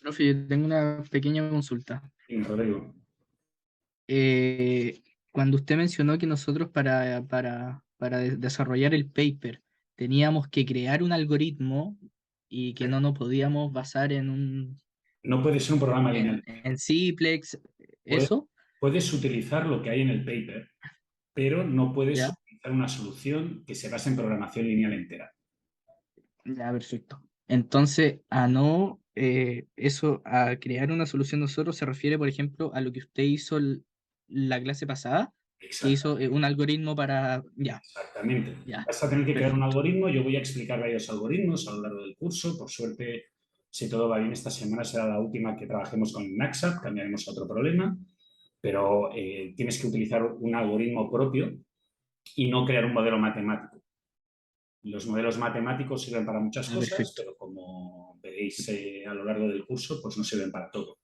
Profe, yo tengo una pequeña consulta. Sí, Rodrigo. Eh, Cuando usted mencionó que nosotros para desarrollar el paper teníamos que crear un algoritmo y que no nos podíamos basar No puede ser un programa lineal. en simplex, Puedes, ¿eso? puedes utilizar lo que hay en el paper, pero no puedes Ya, utilizar una solución que se base en programación lineal entera. ya, perfecto. Entonces, a crear una solución nosotros se refiere, por ejemplo, a lo que usted hizo la clase pasada, que hizo Exactamente. un algoritmo para... Ya, Exactamente. ya, Vas a tener que crear un perfecto. algoritmo. Yo voy a explicar varios algoritmos a lo largo del curso. Por suerte, si todo va bien, esta semana será la última que trabajemos con Naxat. Cambiaremos a otro problema. Pero tienes que utilizar un algoritmo propio y no crear un modelo matemático. Los modelos matemáticos sirven para muchas Ah, cosas, perfecto. pero como veréis a lo largo del curso, pues no sirven para todo.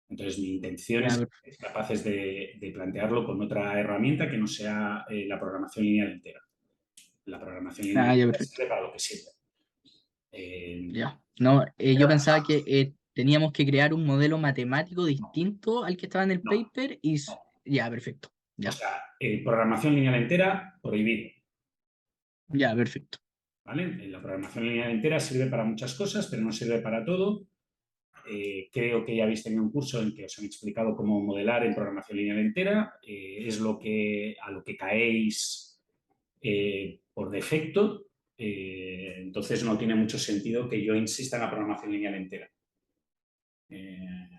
Entonces, mi intención Ya, es que seáis capaces de plantearlo con otra herramienta que no sea la programación lineal entera. La programación lineal ya, entera perfecto. sirve para lo que sirve. Eh, Ya. No, yo pensaba que teníamos que crear un modelo matemático no, distinto al que estaba en el no. paper ya, perfecto. O Ya, sea, programación lineal entera, prohibido. ya, perfecto. ¿Vale? La programación lineal entera sirve para muchas cosas, pero no sirve para todo. Creo que ya habéis tenido un curso en que os han explicado cómo modelar en programación lineal entera. Es a lo que caéis por defecto. Entonces no tiene mucho sentido que yo insista en la programación lineal entera. Eh,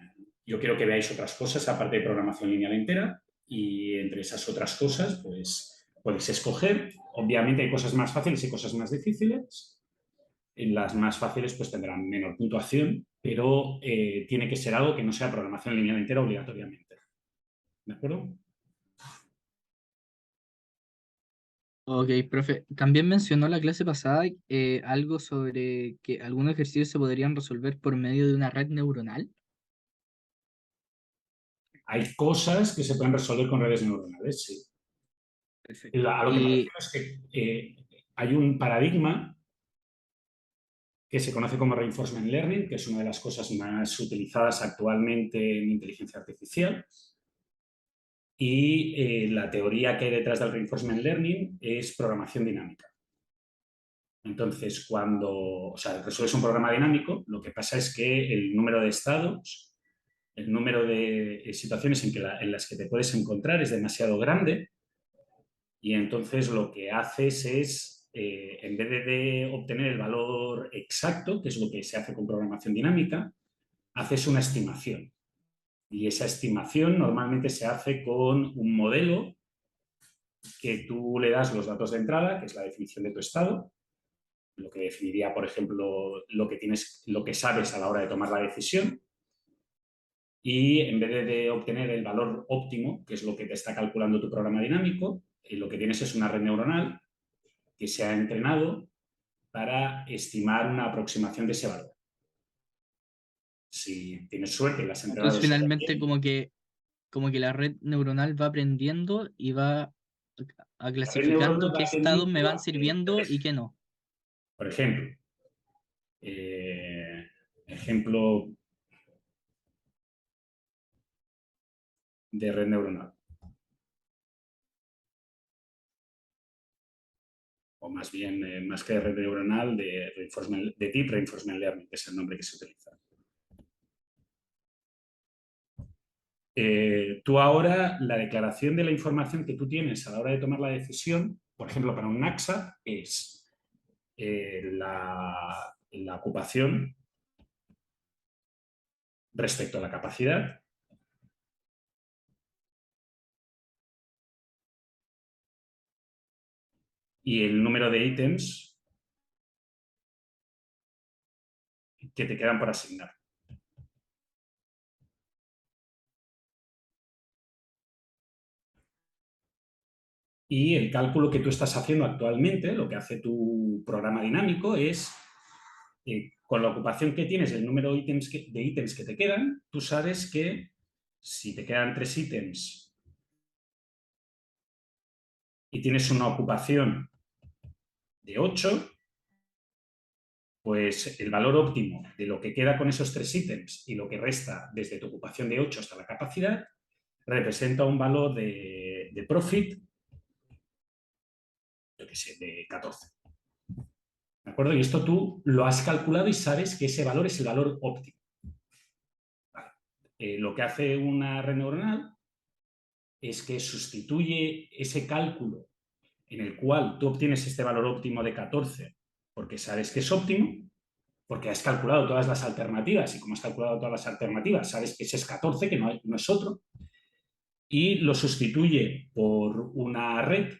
yo quiero que veáis otras cosas aparte de programación lineal entera y entre esas otras cosas pues podéis escoger. Obviamente hay cosas más fáciles y cosas más difíciles. En las más fáciles pues tendrán menor puntuación, pero tiene que ser algo que no sea programación lineal entera obligatoriamente. ¿De acuerdo? Ok, profe. También mencionó la clase pasada algo sobre que algunos ejercicios se podrían resolver por medio de una red neuronal. Hay cosas que se pueden resolver con redes neuronales, sí. Perfecto. A lo que me Y, refiero es que hay un paradigma que se conoce como Reinforcement Learning, que es una de las cosas más utilizadas actualmente en inteligencia artificial. Y la teoría que hay detrás del Reinforcement Learning es programación dinámica. Entonces, cuando resuelves un programa dinámico, lo que pasa es que el número de estados, el número de situaciones en las que te puedes encontrar es demasiado grande y entonces lo que haces es, en vez de obtener el valor exacto, que es lo que se hace con programación dinámica, haces una estimación. Y esa estimación normalmente se hace con un modelo que tú le das los datos de entrada, que es la definición de tu estado, lo que definiría, por ejemplo, lo que sabes a la hora de tomar la decisión. Y en vez de obtener el valor óptimo, que es lo que te está calculando tu programa dinámico, lo que tienes es una red neuronal que se ha entrenado para estimar una aproximación de ese valor. Si tienes suerte y la has entrenado entonces súper finalmente bien, como que la red neuronal va aprendiendo y va la red neuronal clasificando va qué estados me van aprendiendo, sirviendo y qué no. por ejemplo, ejemplo de red neuronal, o más bien, más que de red neuronal, de Deep Reinforcement Learning, que es el nombre que se utiliza. Tú ahora, la declaración de la información que tú tienes a la hora de tomar la decisión, por ejemplo, para un NAXA, es la ocupación respecto a la capacidad y el número de ítems que te quedan por asignar. Y el cálculo que tú estás haciendo actualmente, lo que hace tu programa dinámico es, con la ocupación que tienes, el número de ítems que te quedan, tú sabes que si te quedan 3 ítems y tienes una ocupación de 8, Pues el valor óptimo de lo que queda con esos 3 ítems y lo que resta desde tu ocupación de 8 hasta la capacidad representa un valor de profit, yo qué sé, de 14. ¿De acuerdo? Y esto tú lo has calculado y sabes que ese valor es el valor óptimo. Vale. Lo que hace una red neuronal es que sustituye ese cálculo en el cual tú obtienes este valor óptimo de 14 porque sabes que es óptimo, porque has calculado todas las alternativas y como has calculado todas las alternativas, sabes que ese es 14, que no es otro, y lo sustituye por una red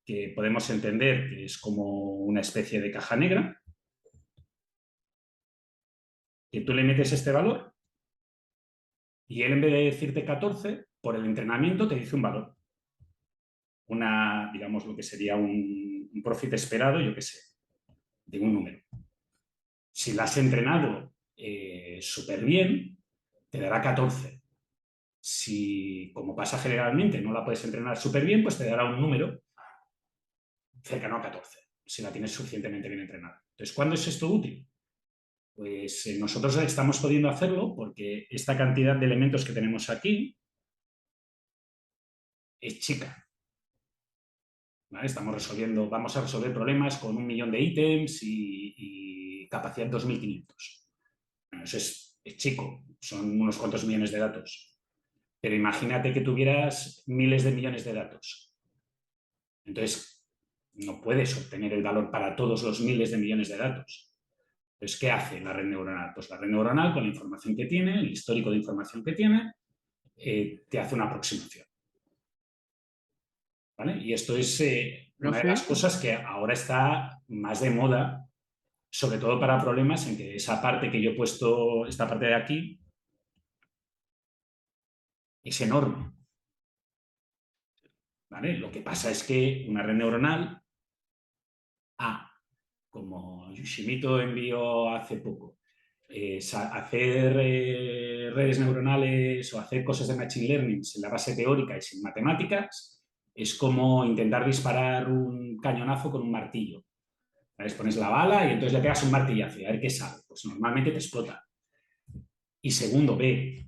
que podemos entender que es como una especie de caja negra, que tú le metes este valor y él en vez de decirte 14, por el entrenamiento te dice un valor. Digamos, lo que sería un profit esperado, yo qué sé, de un número. Si la has entrenado súper bien, te dará 14. Si, como pasa generalmente, no la puedes entrenar súper bien, pues te dará un número cercano a 14, si la tienes suficientemente bien entrenada. Entonces, ¿cuándo es esto útil? Pues nosotros estamos pudiendo hacerlo porque esta cantidad de elementos que tenemos aquí es chica. ¿Vale? Vamos a resolver problemas con 1.000.000 de ítems y capacidad 2.500. Bueno, eso es chico, son unos cuantos millones de datos. Pero imagínate que tuvieras miles de millones de datos. Entonces, no puedes obtener el valor para todos los miles de millones de datos. Entonces, ¿qué hace la red neuronal? Pues la red neuronal, con la información que tiene, el histórico de información que tiene, te hace una aproximación. ¿Vale? Y esto es una de Profe, las cosas que ahora está más de moda, sobre todo para problemas en que esa parte que yo he puesto, esta parte de aquí, es enorme. ¿Vale? Lo que pasa es que una red neuronal, como Yoshimito envió hace poco, hacer redes neuronales o hacer cosas de Machine Learning sin la base teórica y sin matemáticas es como intentar disparar un cañonazo con un martillo. ¿Sabes? Pones la bala y entonces le pegas un martillazo y a ver qué sale. Pues normalmente te explota. Y segundo, B,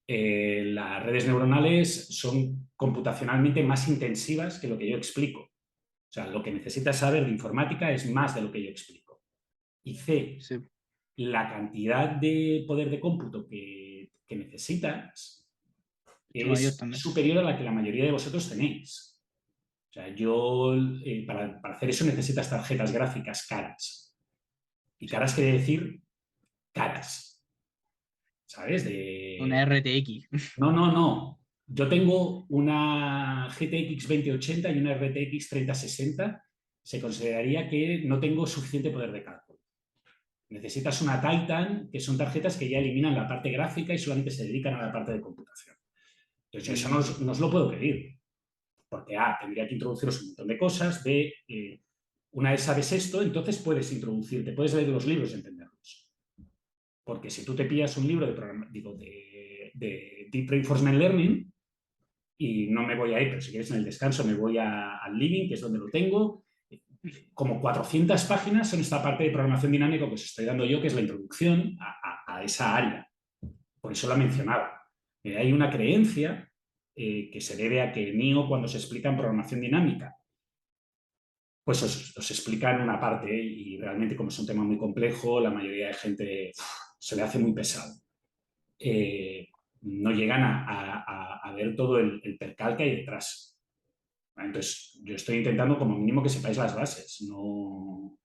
las redes neuronales son computacionalmente más intensivas que lo que yo explico. O sea, lo que necesitas saber de informática es más de lo que yo explico. Y C, sí, la cantidad de poder de cómputo que necesitas mucho mayor es también. superior a la que la mayoría de vosotros tenéis. O sea, para hacer eso necesitas tarjetas gráficas caras. Y Sí. caras quiere decir caras, ¿sabes? Una RTX. No, no, no. Yo tengo una GTX 2080 y una RTX 3060. Se consideraría que no tengo suficiente poder de cálculo. Necesitas una Titan, que son tarjetas que ya eliminan la parte gráfica y solamente se dedican a la parte de computación. Entonces, yo eso Mm, no os lo puedo pedir, porque A, tendría que introduciros un montón de cosas, B, una vez sabes esto, entonces puedes introducirte, puedes leer los libros y entenderlos. Porque si tú te pillas un libro de Deep Reinforcement Learning, y no me voy a ir, pero si quieres en el descanso me voy al living, que es donde lo tengo, como 400 páginas son esta parte de programación dinámica que os estoy dando yo, que es la introducción a esa área. Por eso la mencionaba. Hay una creencia que se debe a que NIO, cuando se explica en programación dinámica, pues os explican una parte y realmente como es un tema muy complejo, la mayoría de gente se le hace muy pesado. No llegan a ver todo el percal que hay detrás. Entonces, yo estoy intentando como mínimo que sepáis las bases. No,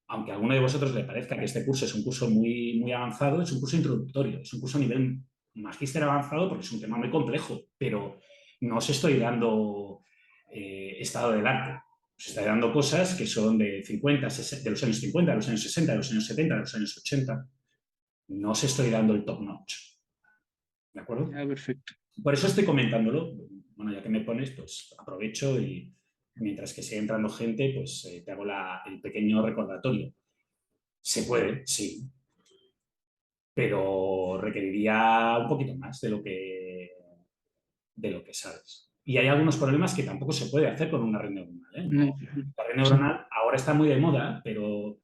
aunque a alguno de vosotros le parezca que este curso es un curso muy, muy avanzado, es un curso introductorio, es un curso a nivel magíster avanzado porque es un tema muy complejo, pero no os estoy dando estado del arte. Os estoy dando cosas que son de 50, de los años 50, de los años 60, de los años 70, de los años 80. No os estoy dando el top notch. ¿De acuerdo? ya, perfecto. Por eso estoy comentándolo. Bueno, ya que me pones, pues aprovecho y mientras que siga entrando gente, pues te hago el pequeño recordatorio. Se puede, sí, pero requeriría un poquito más de lo que sabes. Y hay algunos problemas que tampoco se puede hacer con una red neuronal. ¿eh? No, La red sí, neuronal ahora está muy de moda, pero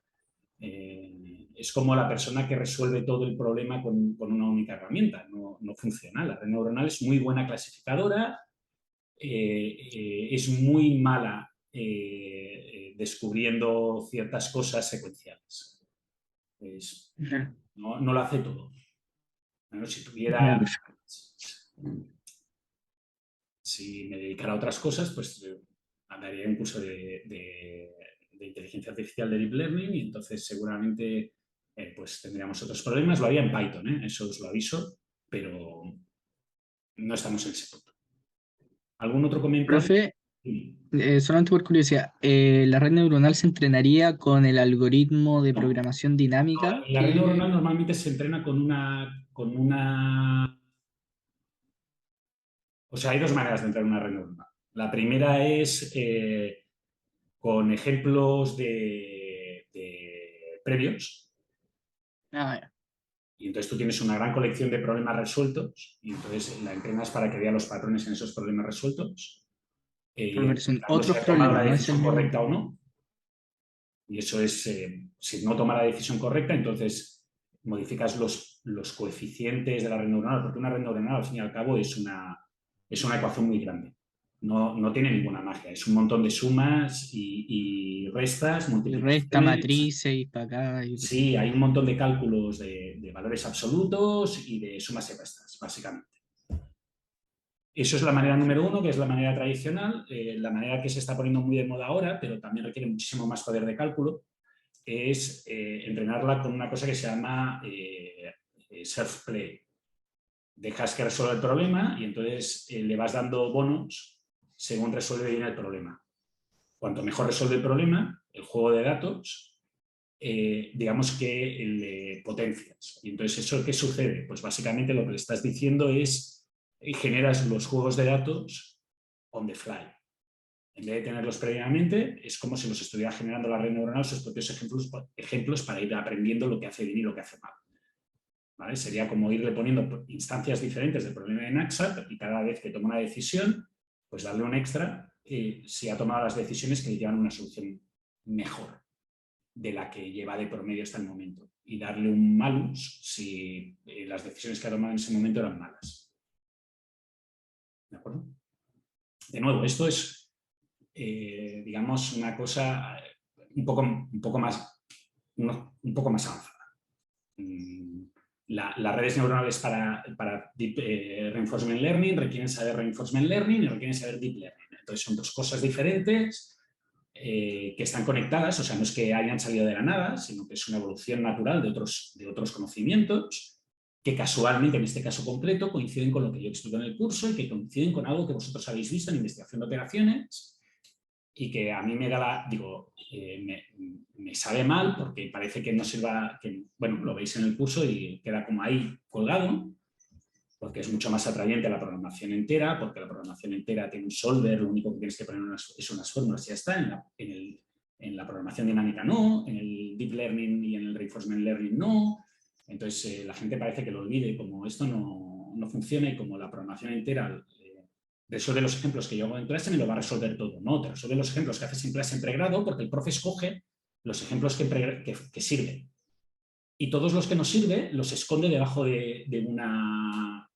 es como la persona que resuelve todo el problema con una única herramienta. No funciona. La red neuronal es muy buena clasificadora, es muy mala descubriendo ciertas cosas secuenciales. Pues, Ujú. no lo hace todo. Bueno, Ya, perfecto. si me dedicara a otras cosas, pues daría un curso de inteligencia artificial de Deep Learning y entonces seguramente pues tendríamos otros problemas. Lo haría en Python, eso os lo aviso, pero no estamos en ese punto. ¿Algún otro comentario? Profe, Sí. solamente por curiosidad, ¿la red neuronal se entrenaría con el algoritmo de No, programación dinámica la red neuronal que... normalmente se entrena con una. O sea, hay dos maneras de entrenar una red neuronal. La primera es con ejemplos de previos. Ah, ya. Y entonces tú tienes una gran colección de problemas resueltos y entonces la entrenas para que vea los patrones en esos problemas resueltos, Pero son detectando si otros ha tomado la problemas, no es el decisión mismo. correcta o no. Y eso es, si no toma la decisión correcta, entonces modificas los coeficientes de la red neuronal, porque una red neuronal, al fin y al cabo, es una ecuación muy grande. No tiene ninguna magia, es un montón de sumas y restas, Y resta multiplicaciones. matrices y para acá. Sí, hay un montón de cálculos de valores absolutos y de sumas y restas, básicamente. Eso es la Ya, manera número perfecto. uno, que es la manera tradicional, la manera que se está poniendo muy de moda ahora, pero también requiere muchísimo más poder de cálculo, es entrenarla con una cosa que se llama self-play. Dejas que resuelva el problema y entonces le vas dando bonos según resuelve bien el problema. Cuanto mejor resuelve el problema, el juego de datos, digamos que le potencias. Y entonces, ¿eso qué sucede? Pues básicamente lo que le estás diciendo es generas los juegos de datos on the fly. En vez de tenerlos previamente, es como si los estuviera generando la red neuronal sus propios ejemplos para ir aprendiendo lo que hace bien y lo que hace mal. ¿Vale? Sería como irle poniendo instancias diferentes del problema de Naxat y cada vez que toma una decisión, pues darle un extra si ha tomado las decisiones que le llevan a una solución mejor de la que lleva de promedio hasta el momento y darle un malus si las decisiones que ha tomado en ese momento eran malas. ¿De acuerdo? De nuevo, esto es, digamos, una cosa un poco más avanzada. Las redes neuronales para Deep Reinforcement Learning requieren saber Reinforcement Learning y requieren saber Deep Learning. Entonces son dos cosas diferentes que están conectadas, o sea, no es que hayan salido de la nada, sino que es una evolución natural de otros conocimientos que casualmente, en este caso concreto, coinciden con lo que yo explico en el curso y que coinciden con algo que vosotros habéis visto en investigación de operaciones y que a mí me da me sabe mal porque parece que no sirva, bueno, lo veis en el curso y queda como ahí colgado, porque es mucho más atrayente la programación entera, porque la programación entera tiene un solver, lo único que tienes que poner es unas fórmulas y ya está. En la programación dinámica no, en el deep learning y en el reinforcement learning no. Entonces la gente parece que lo olvide, como esto no funciona y como la programación entera resuelve los ejemplos que yo hago en clase, me lo va a resolver todo. No, te resuelve los ejemplos que haces en clase en pregrado porque el profe escoge los ejemplos que sirven. Y todos los que no sirve los esconde debajo de una...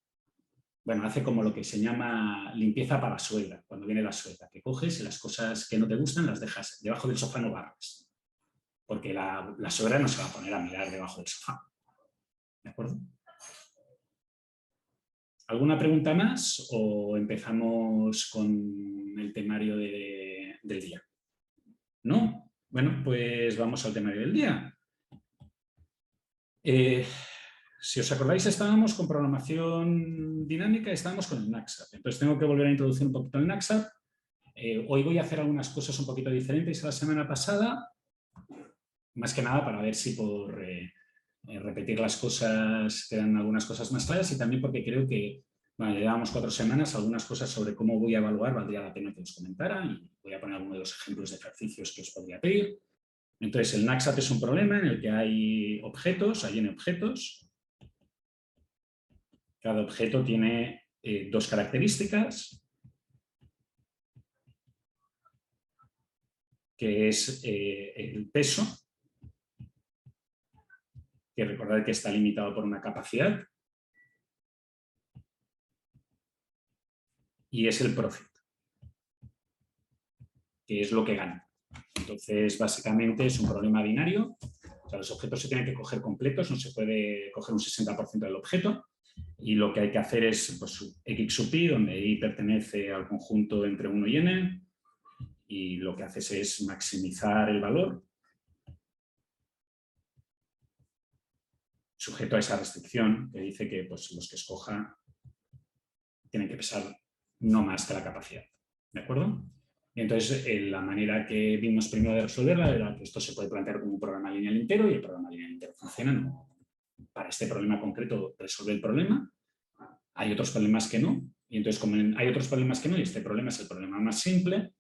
Bueno, hace como lo que se llama limpieza para la suegra, cuando viene la suegra, que coges y las cosas que no te gustan las dejas debajo del sofá, no barras, porque la suegra no se va a poner a mirar debajo del sofá. ¿De acuerdo? ¿Alguna pregunta más o empezamos con el temario del día? ¿No? Bueno, pues vamos al temario del día. Si os acordáis, estábamos con programación dinámica, estábamos con el Naxat. Entonces tengo que volver a introducir un poquito el Naxat. Hoy voy a hacer algunas cosas un poquito diferentes a la semana pasada, más que nada para ver si por repetir las cosas quedan algunas cosas más claras y también porque creo que, bueno, ya llevamos 4 semanas, algunas cosas sobre cómo voy a evaluar valdría la pena que os comentara y voy a poner algunos de los ejemplos de ejercicios que os podría pedir. Entonces, el Naxat es un problema en el que hay objetos, hay n objetos. Cada objeto tiene 2 características, que es el peso que recordad que está limitado por una capacidad, y es el profit, que es lo que gana. Entonces, básicamente es un problema binario. O sea, los objetos se tienen que coger completos, no se puede coger un 60% del objeto, y lo que hay que hacer es pues, x sub i, donde i pertenece al conjunto entre 1 y n, y lo que haces es maximizar el valor sujeto a esa restricción que dice que pues, los que escoja tienen que pesar no más que la capacidad. ¿De acuerdo? Y entonces, la manera que vimos primero de resolverla era que esto se puede plantear como un programa lineal entero, y el programa lineal entero funciona. No, para este problema concreto resuelve el problema. Hay otros problemas que no. Y entonces, como hay otros problemas que no, y este problema es el problema más simple,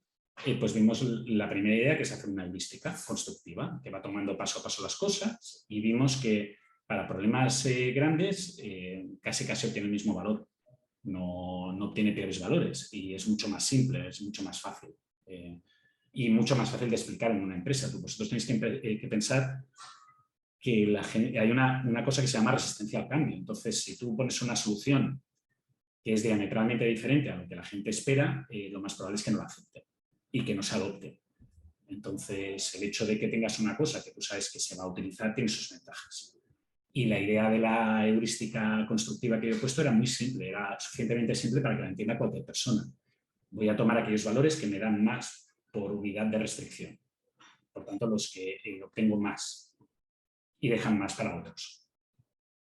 pues vimos la primera idea, que es hacer una heurística constructiva, que va tomando paso a paso las cosas, y vimos que para problemas grandes casi obtiene el mismo valor. No obtiene peores valores y es mucho más simple, es mucho más fácil. Y mucho más fácil de explicar en una empresa. Vosotros tenéis que pensar que hay una cosa que se llama resistencia al cambio. Entonces, si tú pones una solución que es diametralmente diferente a lo que la gente espera, lo más probable es que no la acepte y que no se adopte. Entonces, el hecho de que tengas una cosa que tú sabes que se va a utilizar tiene sus ventajas. Y la idea de la heurística constructiva que yo he puesto era muy simple, era suficientemente simple para que la entienda cualquier persona. Voy a tomar aquellos valores que me dan más por unidad de restricción. Por tanto, los que obtengo más y dejan más para otros.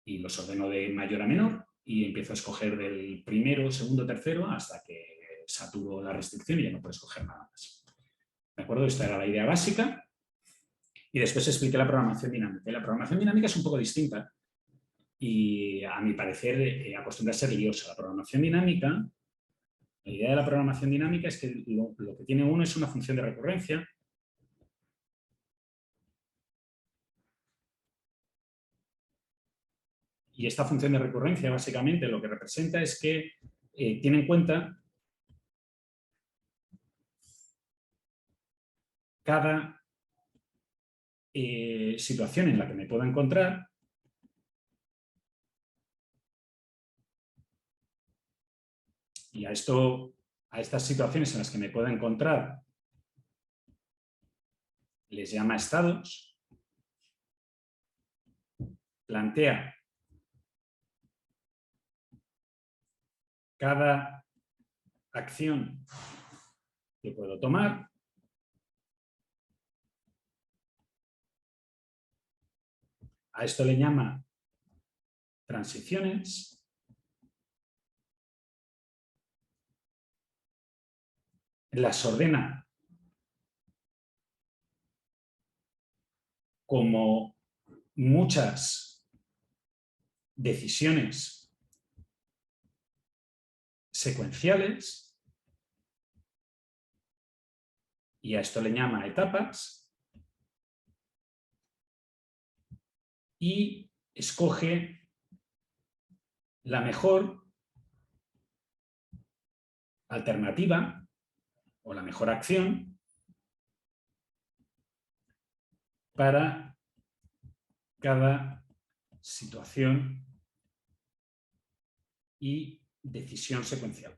Y los ordeno de mayor a menor y empiezo a escoger del primero, segundo, tercero hasta que saturo la restricción y ya no puedo escoger nada más. ¿De acuerdo? Esta era la idea básica. Y después expliqué la programación dinámica. Y la programación dinámica es un poco distinta y, a mi parecer, acostumbra a ser liosa. La programación dinámica, la idea de la programación dinámica es que lo que tiene uno es una función de recurrencia. Y esta función de recurrencia, básicamente, lo que representa es que tiene en cuenta cada situación en la que me puedo encontrar y a estas situaciones en las que me puedo encontrar les llama estados, plantea cada acción que puedo tomar a esto le llama transiciones. Las ordena como muchas decisiones secuenciales y a esto le llama etapas y escoge la mejor alternativa o la mejor acción para cada situación y decisión secuencial.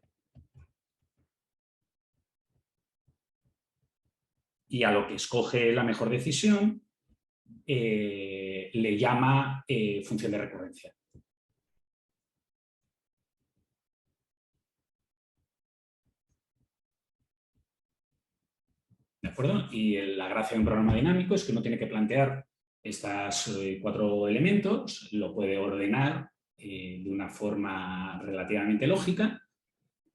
Y a lo que escoge la mejor decisión le llama función de recurrencia. ¿De acuerdo? Y la gracia de un programa dinámico es que uno tiene que plantear estos 4 elementos, lo puede ordenar de una forma relativamente lógica,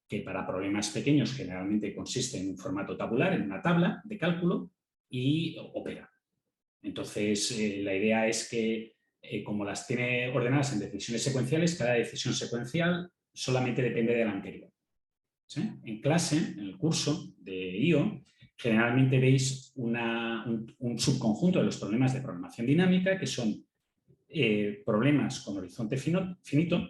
que para problemas pequeños generalmente consiste en un formato tabular, en una tabla de cálculo, y opera. Entonces, la idea es que, como las tiene ordenadas en decisiones secuenciales, cada decisión secuencial solamente depende de la anterior. ¿Sí? En clase, en el curso de IO, generalmente veis un subconjunto de los problemas de programación dinámica, que son problemas con horizonte finito,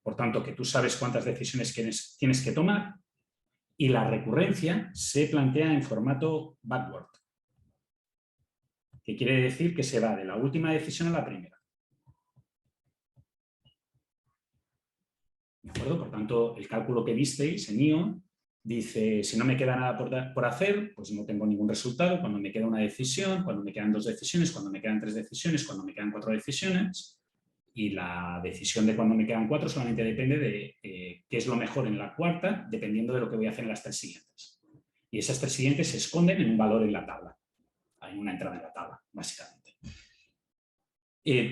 por tanto, que tú sabes cuántas decisiones tienes que tomar, y la recurrencia se plantea en formato backward. que quiere decir que se va de la última decisión a la primera. ¿De acuerdo? Por tanto, el cálculo que visteis en IO dice, si no me queda nada por hacer, pues no tengo ningún resultado. Cuando me queda una decisión, cuando me quedan 2 decisiones, cuando me quedan 3 decisiones, cuando me quedan 4 decisiones. Y la decisión de cuando me quedan 4 solamente depende de qué es lo mejor en la cuarta, dependiendo de lo que voy a hacer en las 3 siguientes. Y esas 3 siguientes se esconden en un valor en la tabla. Hay una entrada en la tabla, básicamente.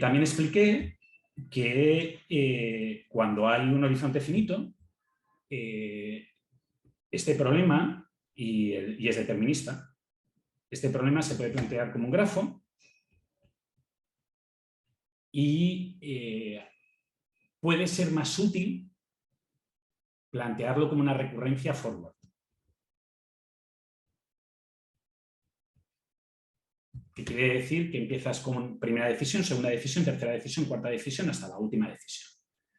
También expliqué que cuando hay un horizonte finito, este problema, y es determinista, este problema se puede plantear como un grafo y puede ser más útil plantearlo como una recurrencia forward. Que quiere decir que empiezas con primera decisión, segunda decisión, tercera decisión, cuarta decisión, hasta la última decisión.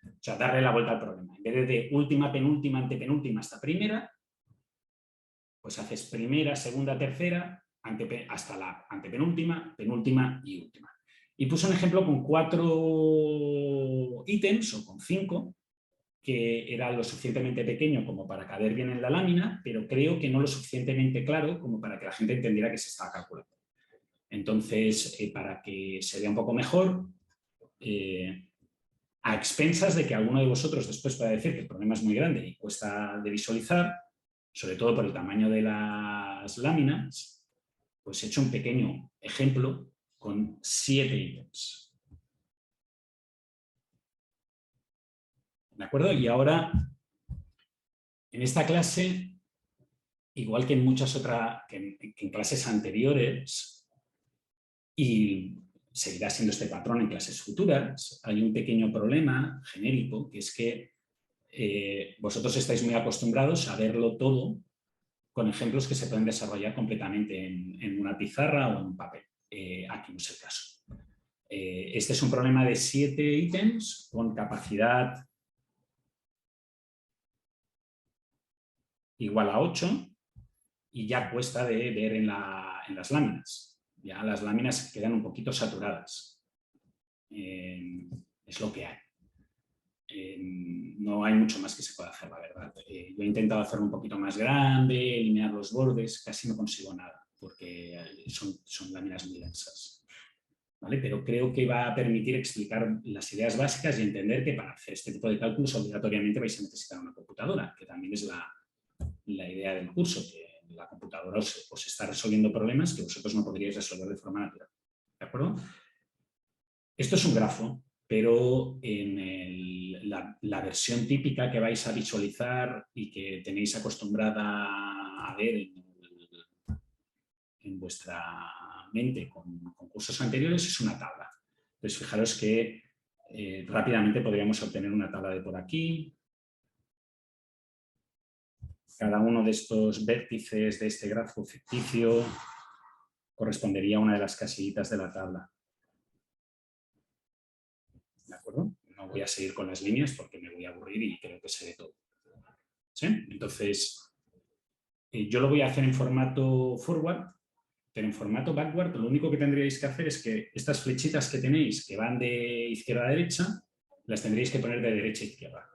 O sea, darle la vuelta al problema. En vez de última, penúltima, antepenúltima hasta primera, pues haces primera, segunda, tercera, hasta la antepenúltima, penúltima y última. Y puse un ejemplo con 4 ítems o con 5, que era lo suficientemente pequeño como para caber bien en la lámina, pero creo que no lo suficientemente claro como para que la gente entendiera que se estaba calculando. Entonces, para que se vea un poco mejor, a expensas de que alguno de vosotros después pueda decir que el problema es muy grande y cuesta de visualizar, sobre todo por el tamaño de las láminas, pues he hecho un pequeño ejemplo con 7 ítems. ¿De acuerdo? Y ahora, en esta clase, igual que en muchas otras, que en clases anteriores, y seguirá siendo este patrón en clases futuras, hay un pequeño problema genérico, que es que vosotros estáis muy acostumbrados a verlo todo con ejemplos que se pueden desarrollar completamente en una pizarra o en un papel. Aquí no es el caso. Este es un problema de 7 ítems con capacidad igual a 8 y ya cuesta de ver en las láminas. Ya las láminas quedan un poquito saturadas. Es lo que hay. No hay mucho más que se pueda hacer, la verdad. Yo he intentado hacerlo un poquito más grande, eliminar los bordes, casi no consigo nada, porque son láminas muy densas. ¿Vale? Pero creo que va a permitir explicar las ideas básicas y entender que para hacer este tipo de cálculos obligatoriamente vais a necesitar una computadora, que también es la idea del curso, que la computadora os está resolviendo problemas que vosotros no podríais resolver de forma natural. ¿De acuerdo? Esto es un grafo, pero en la versión típica que vais a visualizar y que tenéis acostumbrada a ver en vuestra mente con cursos anteriores es una tabla. Entonces, fijaros que rápidamente podríamos obtener una tabla de por aquí. Cada uno de estos vértices de este grafo ficticio correspondería a una de las casillitas de la tabla. ¿De acuerdo? No voy a seguir con las líneas porque me voy a aburrir y creo que se ve todo. ¿Sí? Entonces, yo lo voy a hacer en formato forward, pero en formato backward lo único que tendríais que hacer es que estas flechitas que tenéis que van de izquierda a derecha, las tendríais que poner de derecha a izquierda.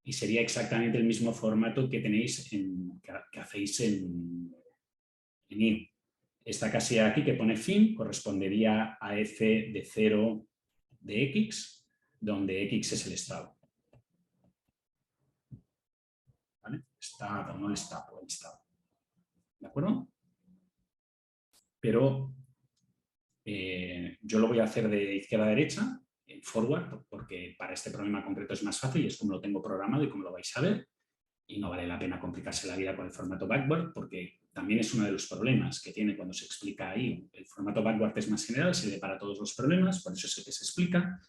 Y sería exactamente el mismo formato que tenéis que hacéis en IO. Esta casilla aquí que pone fin correspondería a f de 0 de x, donde x es el estado. ¿Vale? Estado, no el estado, el estado. ¿De acuerdo? Pero yo lo voy a hacer de izquierda a derecha, en forward, porque para este problema concreto es más fácil y es como lo tengo programado y como lo vais a ver. Y no vale la pena complicarse la vida con el formato backward, porque también es uno de los problemas que tiene cuando se explica ahí. El formato backward es más general, sirve para todos los problemas, por eso es el que se explica,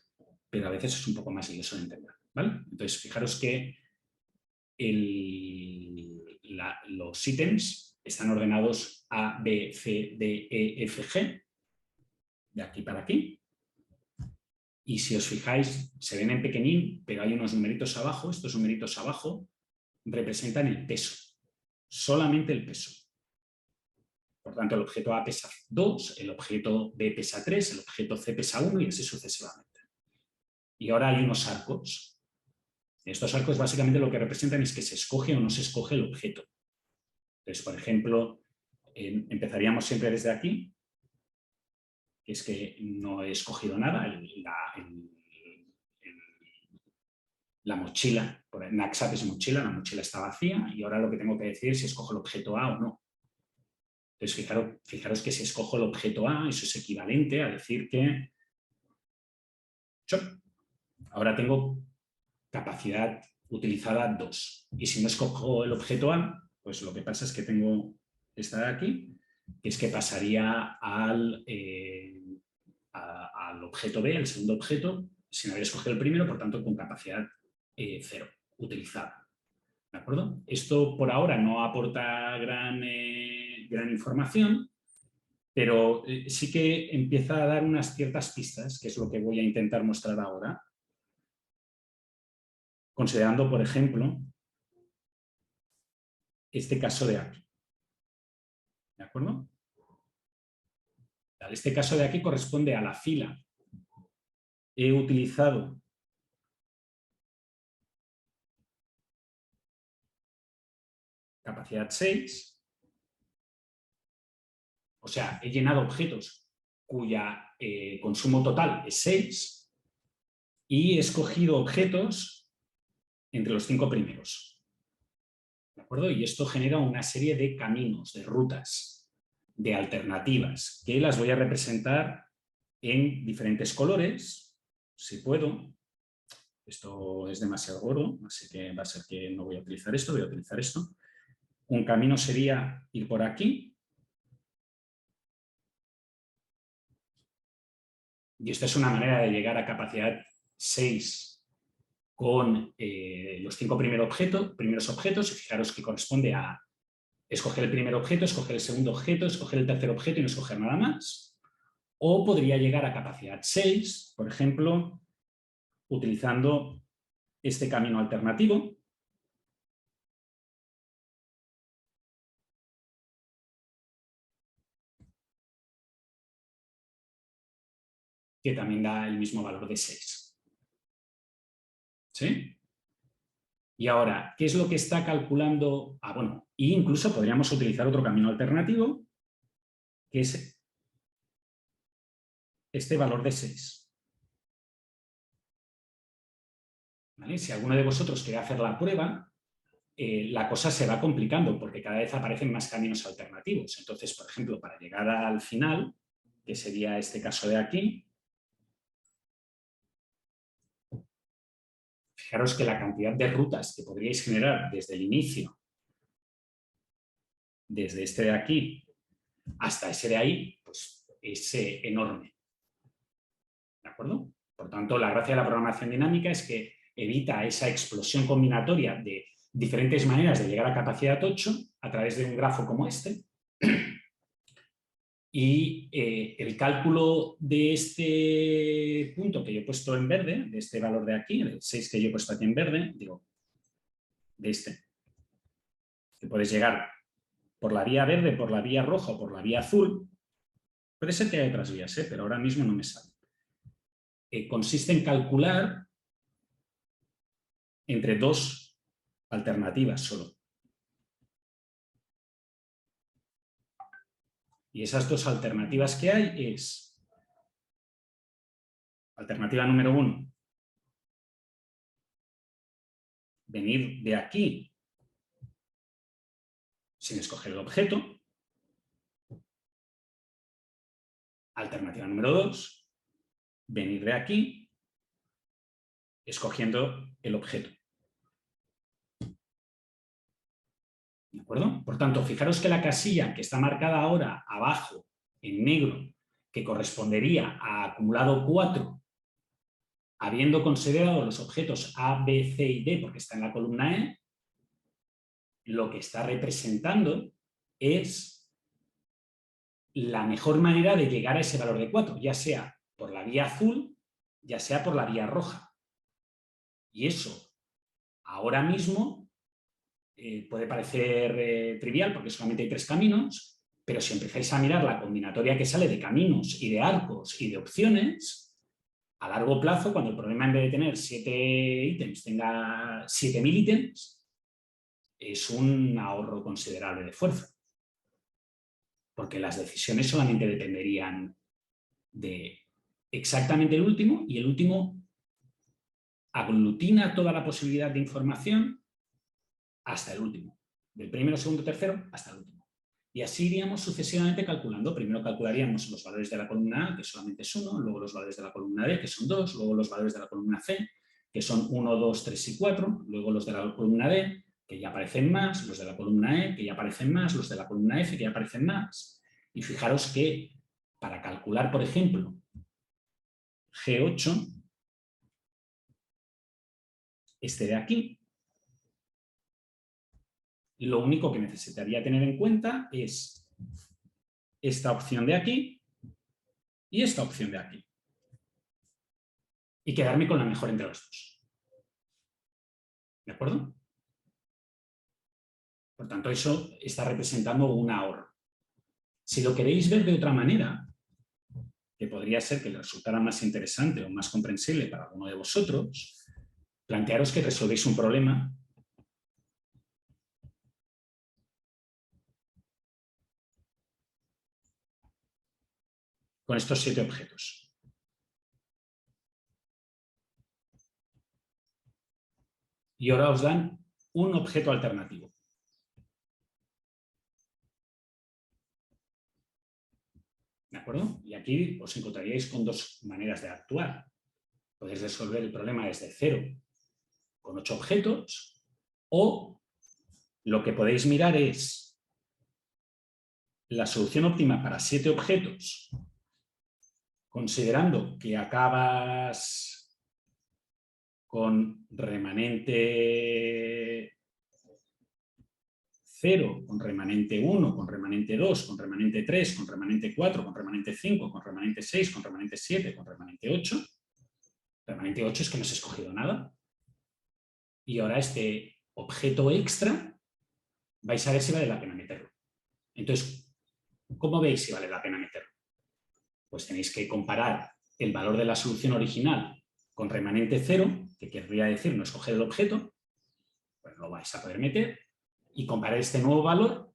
pero a veces es un poco más lioso de entender. ¿Vale? Entonces, fijaros que los ítems están ordenados A, B, C, D, E, F, G, de aquí para aquí. Y si os fijáis, se ven en pequeñín, pero hay unos numeritos abajo. Estos numeritos abajo representan el peso, solamente el peso. Por tanto, el objeto A pesa 2, el objeto B pesa 3, el objeto C pesa 1 y así sucesivamente. Y ahora hay unos arcos. Estos arcos básicamente lo que representan es que se escoge o no se escoge el objeto. Entonces, por ejemplo, empezaríamos siempre desde aquí, que es que no he escogido nada, la mochila, por Naxat es mochila, la mochila está vacía y ahora lo que tengo que decir es si escojo el objeto A o no. Entonces, fijaros que si escojo el objeto A, eso es equivalente a decir que ahora tengo capacidad utilizada 2. Y si no escojo el objeto A, pues lo que pasa es que tengo esta de aquí, que es que pasaría al objeto B, el segundo objeto, sin haber escogido el primero, por tanto, con capacidad 0 utilizada. ¿De acuerdo? Esto por ahora no aporta gran información, pero sí que empieza a dar unas ciertas pistas, que es lo que voy a intentar mostrar ahora. Considerando, por ejemplo, este caso de aquí. ¿De acuerdo? Este caso de aquí corresponde a la fila. He utilizado capacidad 6, o sea, he llenado objetos cuya consumo total es 6 y he escogido objetos entre los 5 primeros. ¿De acuerdo? Y esto genera una serie de caminos, de rutas, de alternativas, que las voy a representar en diferentes colores, si puedo. Esto es demasiado gordo, así que va a ser que no voy a utilizar esto, voy a utilizar esto. Un camino sería ir por aquí. Y esta es una manera de llegar a capacidad 6 con los 5 primeros objetos. Y fijaros que corresponde a escoger el primer objeto, escoger el segundo objeto, escoger el tercer objeto y no escoger nada más. O podría llegar a capacidad 6, por ejemplo, utilizando este camino alternativo. Que también da el mismo valor de 6. ¿Sí? Y ahora, ¿qué es lo que está calculando? Bueno, e incluso podríamos utilizar otro camino alternativo, que es este valor de 6. ¿Vale? Si alguno de vosotros quiere hacer la prueba, la cosa se va complicando porque cada vez aparecen más caminos alternativos. Entonces, por ejemplo, para llegar al final, que sería este caso de aquí, fijaros que la cantidad de rutas que podríais generar desde el inicio, desde este de aquí hasta ese de ahí, pues es enorme. ¿De acuerdo? Por tanto, la gracia de la programación dinámica es que evita esa explosión combinatoria de diferentes maneras de llegar a capacidad 8 a través de un grafo como este. Y el cálculo de este punto que yo he puesto en verde, de este valor de aquí, el 6 que yo he puesto aquí en verde, digo, de este, que puedes llegar por la vía verde, por la vía roja o por la vía azul. Puede ser que haya otras vías, pero ahora mismo no me sale. Consiste en calcular entre dos alternativas solo. Y esas dos alternativas que hay es alternativa número 1, venir de aquí sin escoger el objeto. Alternativa número 2, venir de aquí escogiendo el objeto. ¿De acuerdo? Por tanto, fijaros que la casilla que está marcada ahora abajo en negro, que correspondería a acumulado 4, habiendo considerado los objetos A, B, C y D, porque está en la columna E, lo que está representando es la mejor manera de llegar a ese valor de 4, ya sea por la vía azul, ya sea por la vía roja. Y eso, ahora mismo, puede parecer trivial porque solamente hay 3 caminos, Pero si empezáis a mirar la combinatoria que sale de caminos y de arcos y de opciones, a largo plazo, cuando el problema en vez de tener 7 ítems tenga 7000 ítems, es un ahorro considerable de fuerza. Porque las decisiones solamente dependerían de exactamente el último, y el último aglutina toda la posibilidad de información hasta el último. Del primero, segundo, tercero, hasta el último. Y así iríamos sucesivamente calculando. Primero calcularíamos los valores de la columna A, que solamente es 1, luego los valores de la columna D, que son 2, luego los valores de la columna C, que son 1, 2, 3 y 4, luego los de la columna D, que ya aparecen más, los de la columna E, que ya aparecen más, los de la columna F, que ya aparecen más. Y fijaros que para calcular, por ejemplo, G8, este de aquí, lo único que necesitaría tener en cuenta es esta opción de aquí y esta opción de aquí. Y quedarme con la mejor entre las dos. ¿De acuerdo? Por tanto, eso está representando un ahorro. Si lo queréis ver de otra manera, que podría ser que le resultara más interesante o más comprensible para alguno de vosotros, plantearos que resolvéis un problema con estos 7 objetos. Y ahora os dan un objeto alternativo. ¿De acuerdo? Y aquí os encontraríais con dos maneras de actuar. Podéis resolver el problema desde cero con 8 objetos, o lo que podéis mirar es la solución óptima para 7 objetos, considerando que acabas con remanente 0, con remanente 1, con remanente 2, con remanente 3, con remanente 4, con remanente 5, con remanente 6, con remanente 7, con remanente 8. Remanente 8 es que no se ha escogido nada. Y ahora este objeto extra vais a ver si vale la pena meterlo. Entonces, ¿cómo veis si vale la pena meterlo? Pues tenéis que comparar el valor de la solución original con remanente 0, que querría decir no escoger el objeto, pues lo vais a poder meter, y comparar este nuevo valor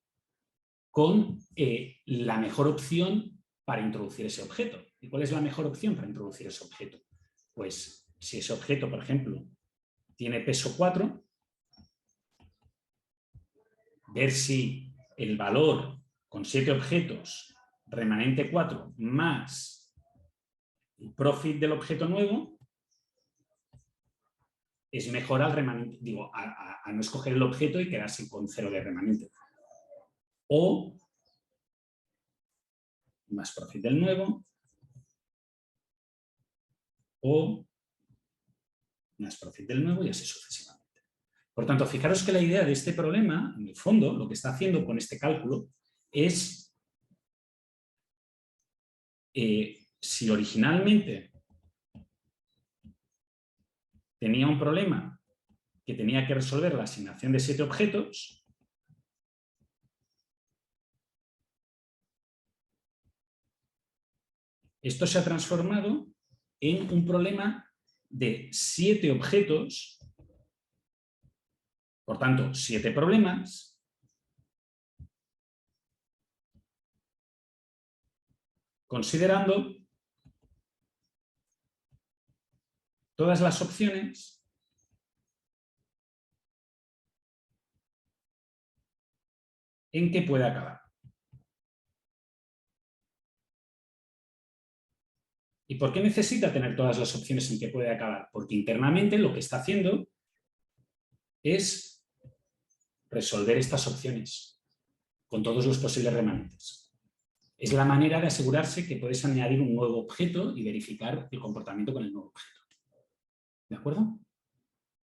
con la mejor opción para introducir ese objeto. ¿Y cuál es la mejor opción para introducir ese objeto? Pues si ese objeto, por ejemplo, tiene peso 4, ver si el valor con 7 objetos, remanente 4, más el profit del objeto nuevo, es mejor al remanente, digo, a no escoger el objeto y quedarse con 0 de remanente. O más profit del nuevo, o más profit del nuevo, y así sucesivamente. Por tanto, fijaros que la idea de este problema, en el fondo, lo que está haciendo con este cálculo es, si originalmente tenía un problema que tenía que resolver la asignación de 7 objetos, esto se ha transformado en un problema de 7 objetos, por tanto, 7 problemas, considerando todas las opciones en que puede acabar. ¿Y por qué necesita tener todas las opciones en que puede acabar? Porque internamente lo que está haciendo es resolver estas opciones con todos los posibles remanentes. Es la manera de asegurarse que puedes añadir un nuevo objeto y verificar el comportamiento con el nuevo objeto. ¿De acuerdo?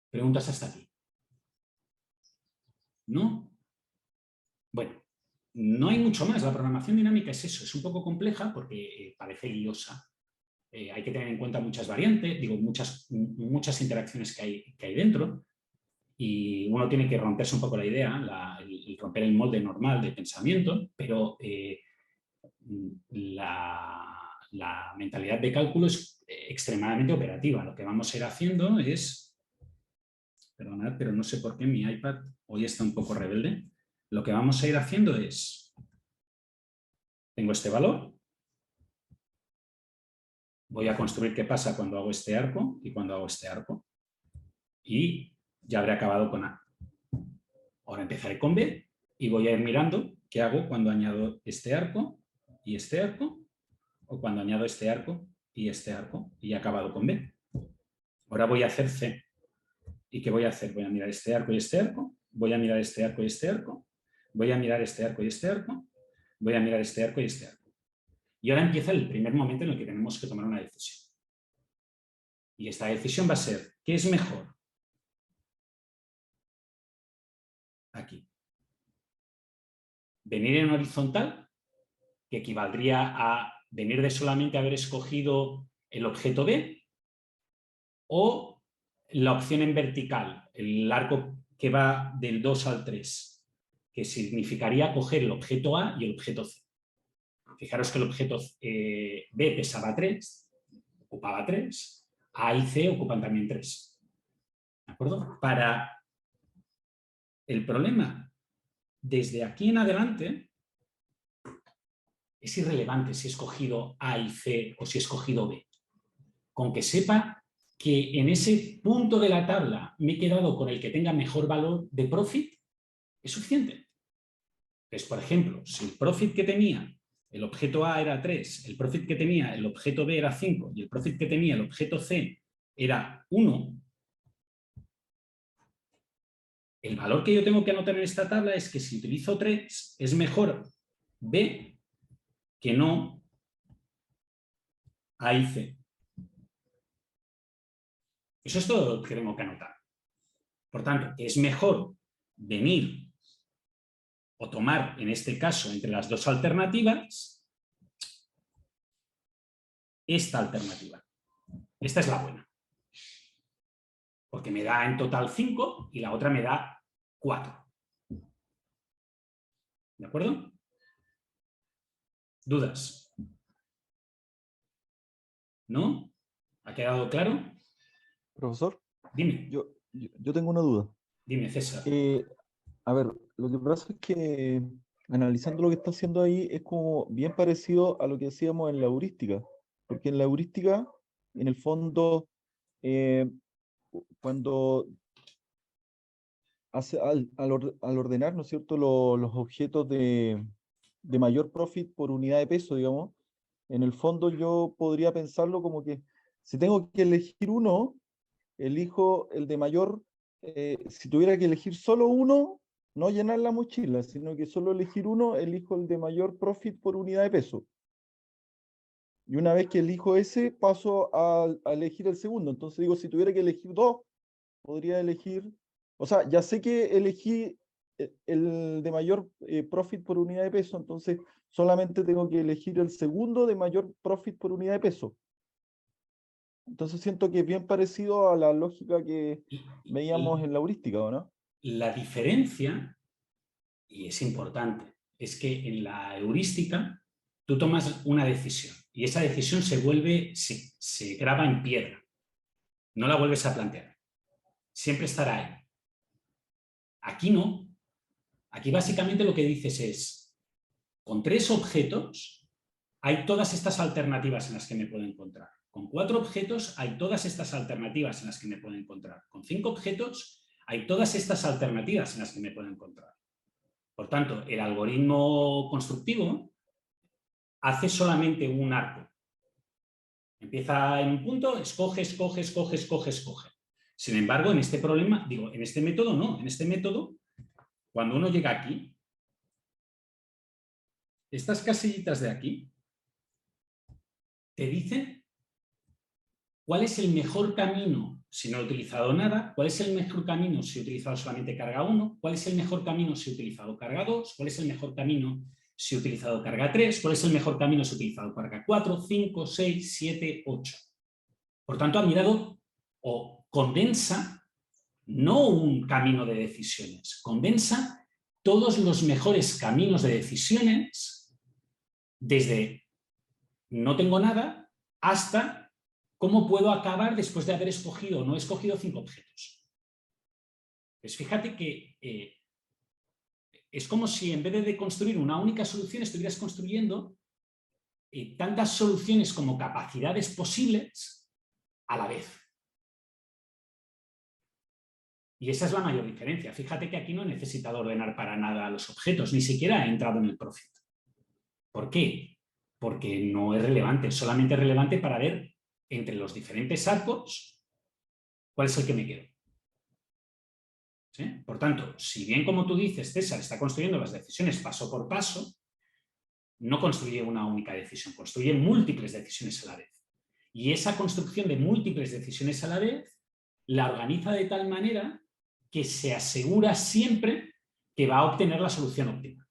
¿Preguntas hasta aquí? ¿No? Bueno, no hay mucho más. La programación dinámica es eso. Es un poco compleja porque parece liosa. Hay que tener en cuenta muchas variantes, digo, muchas interacciones que hay dentro, y uno tiene que romperse un poco la idea, el romper el molde normal de pensamiento, pero la mentalidad de cálculo es extremadamente operativa. Lo que vamos a ir haciendo es, perdonad, pero no sé por qué mi iPad hoy está un poco rebelde. Lo que vamos a ir haciendo es, tengo este valor, voy a construir qué pasa cuando hago este arco y cuando hago este arco, y ya habré acabado con A. Ahora empezaré con B y voy a ir mirando qué hago cuando añado este arco y este arco, o cuando añado este arco y este arco, y he acabado con B. Ahora voy a hacer C. ¿Y qué voy a hacer? Voy a mirar este arco y este arco, voy a mirar este arco y este arco, voy a mirar este arco y este arco, voy a mirar este arco y este arco. Y ahora empieza el primer momento en el que tenemos que tomar una decisión. Y esta decisión va a ser, ¿qué es mejor? Aquí. Venir en horizontal, que equivaldría a venir de solamente haber escogido el objeto B, o la opción en vertical, el arco que va del 2 al 3, que significaría coger el objeto A y el objeto C. Fijaros que el objeto B pesaba 3, ocupaba 3, A y C ocupan también 3. ¿De acuerdo? Para el problema, desde aquí en adelante, es irrelevante si he escogido A y C o si he escogido B. Con que sepa que en ese punto de la tabla me he quedado con el que tenga mejor valor de profit, es suficiente. Pues, por ejemplo, si el profit que tenía el objeto A era 3, el profit que tenía el objeto B era 5 y el profit que tenía el objeto C era 1, el valor que yo tengo que anotar en esta tabla es que si utilizo 3 es mejor B que no A y C. Eso es todo lo que tengo que anotar. Por tanto, es mejor venir o tomar, en este caso, entre las dos alternativas, esta alternativa. Esta es la buena. Porque me da en total 5 y la otra me da 4. ¿De acuerdo? ¿Dudas? ¿No? ¿Ha quedado claro? Profesor, Dime. yo tengo una duda. Dime, César. A ver, lo que pasa es que analizando lo que está haciendo ahí es como bien parecido a lo que hacíamos en la heurística, porque en la heurística, en el fondo, cuando al ordenar, ¿no es cierto?, los objetos de mayor profit por unidad de peso, digamos, en el fondo yo podría pensarlo como que si tengo que elegir uno, elijo el de mayor, si tuviera que elegir solo uno, no llenar la mochila, sino que solo elegir uno, elijo el de mayor profit por unidad de peso. Y una vez que elijo ese, paso a elegir el segundo. Entonces digo, si tuviera que elegir dos, podría elegir, o sea, ya sé que elegí el de mayor profit por unidad de peso, entonces solamente tengo que elegir el segundo de mayor profit por unidad de peso. Entonces siento que es bien parecido a la lógica que veíamos en la heurística, ¿o no? La diferencia, y es importante, es que en la heurística tú tomas una decisión y esa decisión se graba en piedra. No la vuelves a plantear. Siempre estará ahí. Aquí no. Aquí básicamente lo que dices es, con 3 objetos hay todas estas alternativas en las que me puedo encontrar. Con 4 objetos hay todas estas alternativas en las que me puedo encontrar. Con 5 objetos hay todas estas alternativas en las que me puedo encontrar. Por tanto, el algoritmo constructivo hace solamente un arco. Empieza en un punto, escoge, escoge, escoge, escoge, escoge. Sin embargo, en este problema, digo, en este método no. En este método, cuando uno llega aquí, estas casillitas de aquí te dicen cuál es el mejor camino si no he utilizado nada, cuál es el mejor camino si he utilizado solamente carga 1, cuál es el mejor camino si he utilizado carga 2, cuál es el mejor camino si he utilizado carga 3, cuál es el mejor camino si he utilizado carga 4, 5, 6, 7, 8. Por tanto, ha mirado o condensa no un camino de decisiones, condensa todos los mejores caminos de decisiones desde no tengo nada hasta cómo puedo acabar después de haber escogido o no escogido 5 objetos. Pues fíjate que es como si en vez de construir una única solución estuvieras construyendo tantas soluciones como capacidades posibles a la vez. Y esa es la mayor diferencia. Fíjate que aquí no he necesitado ordenar para nada los objetos, ni siquiera he entrado en el profit. ¿Por qué? Porque no es relevante, solamente es relevante para ver entre los diferentes arcos cuál es el que me quedo. ¿Sí? Por tanto, si bien como tú dices, César está construyendo las decisiones paso por paso, no construye una única decisión, construye múltiples decisiones a la vez. Y esa construcción de múltiples decisiones a la vez la organiza de tal manera que se asegura siempre que va a obtener la solución óptima.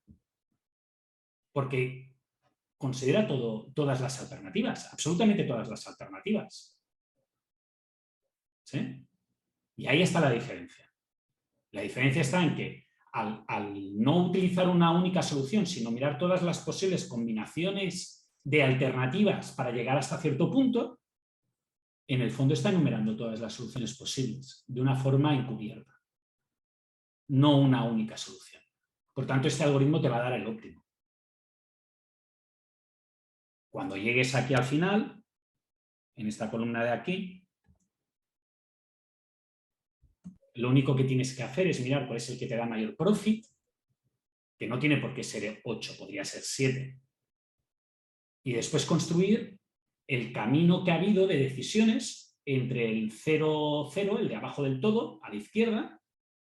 Porque considera todas las alternativas, absolutamente todas las alternativas. ¿Sí? Y ahí está la diferencia. La diferencia está en que al no utilizar una única solución, sino mirar todas las posibles combinaciones de alternativas para llegar hasta cierto punto, en el fondo está enumerando todas las soluciones posibles de una forma encubierta, no una única solución. Por tanto, este algoritmo te va a dar el óptimo. Cuando llegues aquí al final, en esta columna de aquí, lo único que tienes que hacer es mirar cuál es el que te da mayor profit, que no tiene por qué ser 8, podría ser 7. Y después construir el camino que ha habido de decisiones entre el 0, 0, el de abajo del todo, a la izquierda,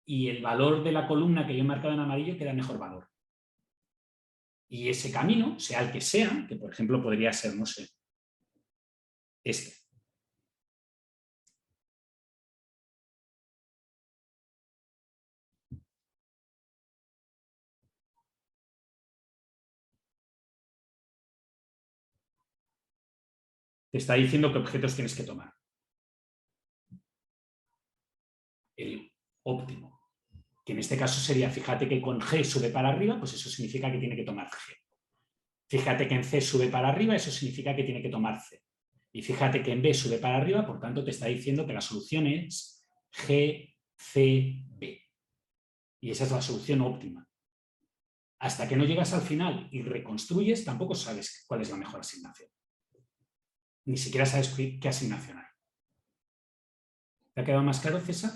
y el valor de la columna que yo he marcado en amarillo que da mejor valor. Y ese camino, sea el que sea, que por ejemplo podría ser, no sé, este. Te está diciendo qué objetos tienes que tomar. El óptimo, que en este caso sería, fíjate que con G sube para arriba, pues eso significa que tiene que tomar G. Fíjate que en C sube para arriba, eso significa que tiene que tomar C. Y fíjate que en B sube para arriba, por tanto te está diciendo que la solución es G, C, B. Y esa es la solución óptima. Hasta que no llegas al final y reconstruyes, tampoco sabes cuál es la mejor asignación. Ni siquiera sabes qué asignación hay. ¿Te ha quedado más claro, César?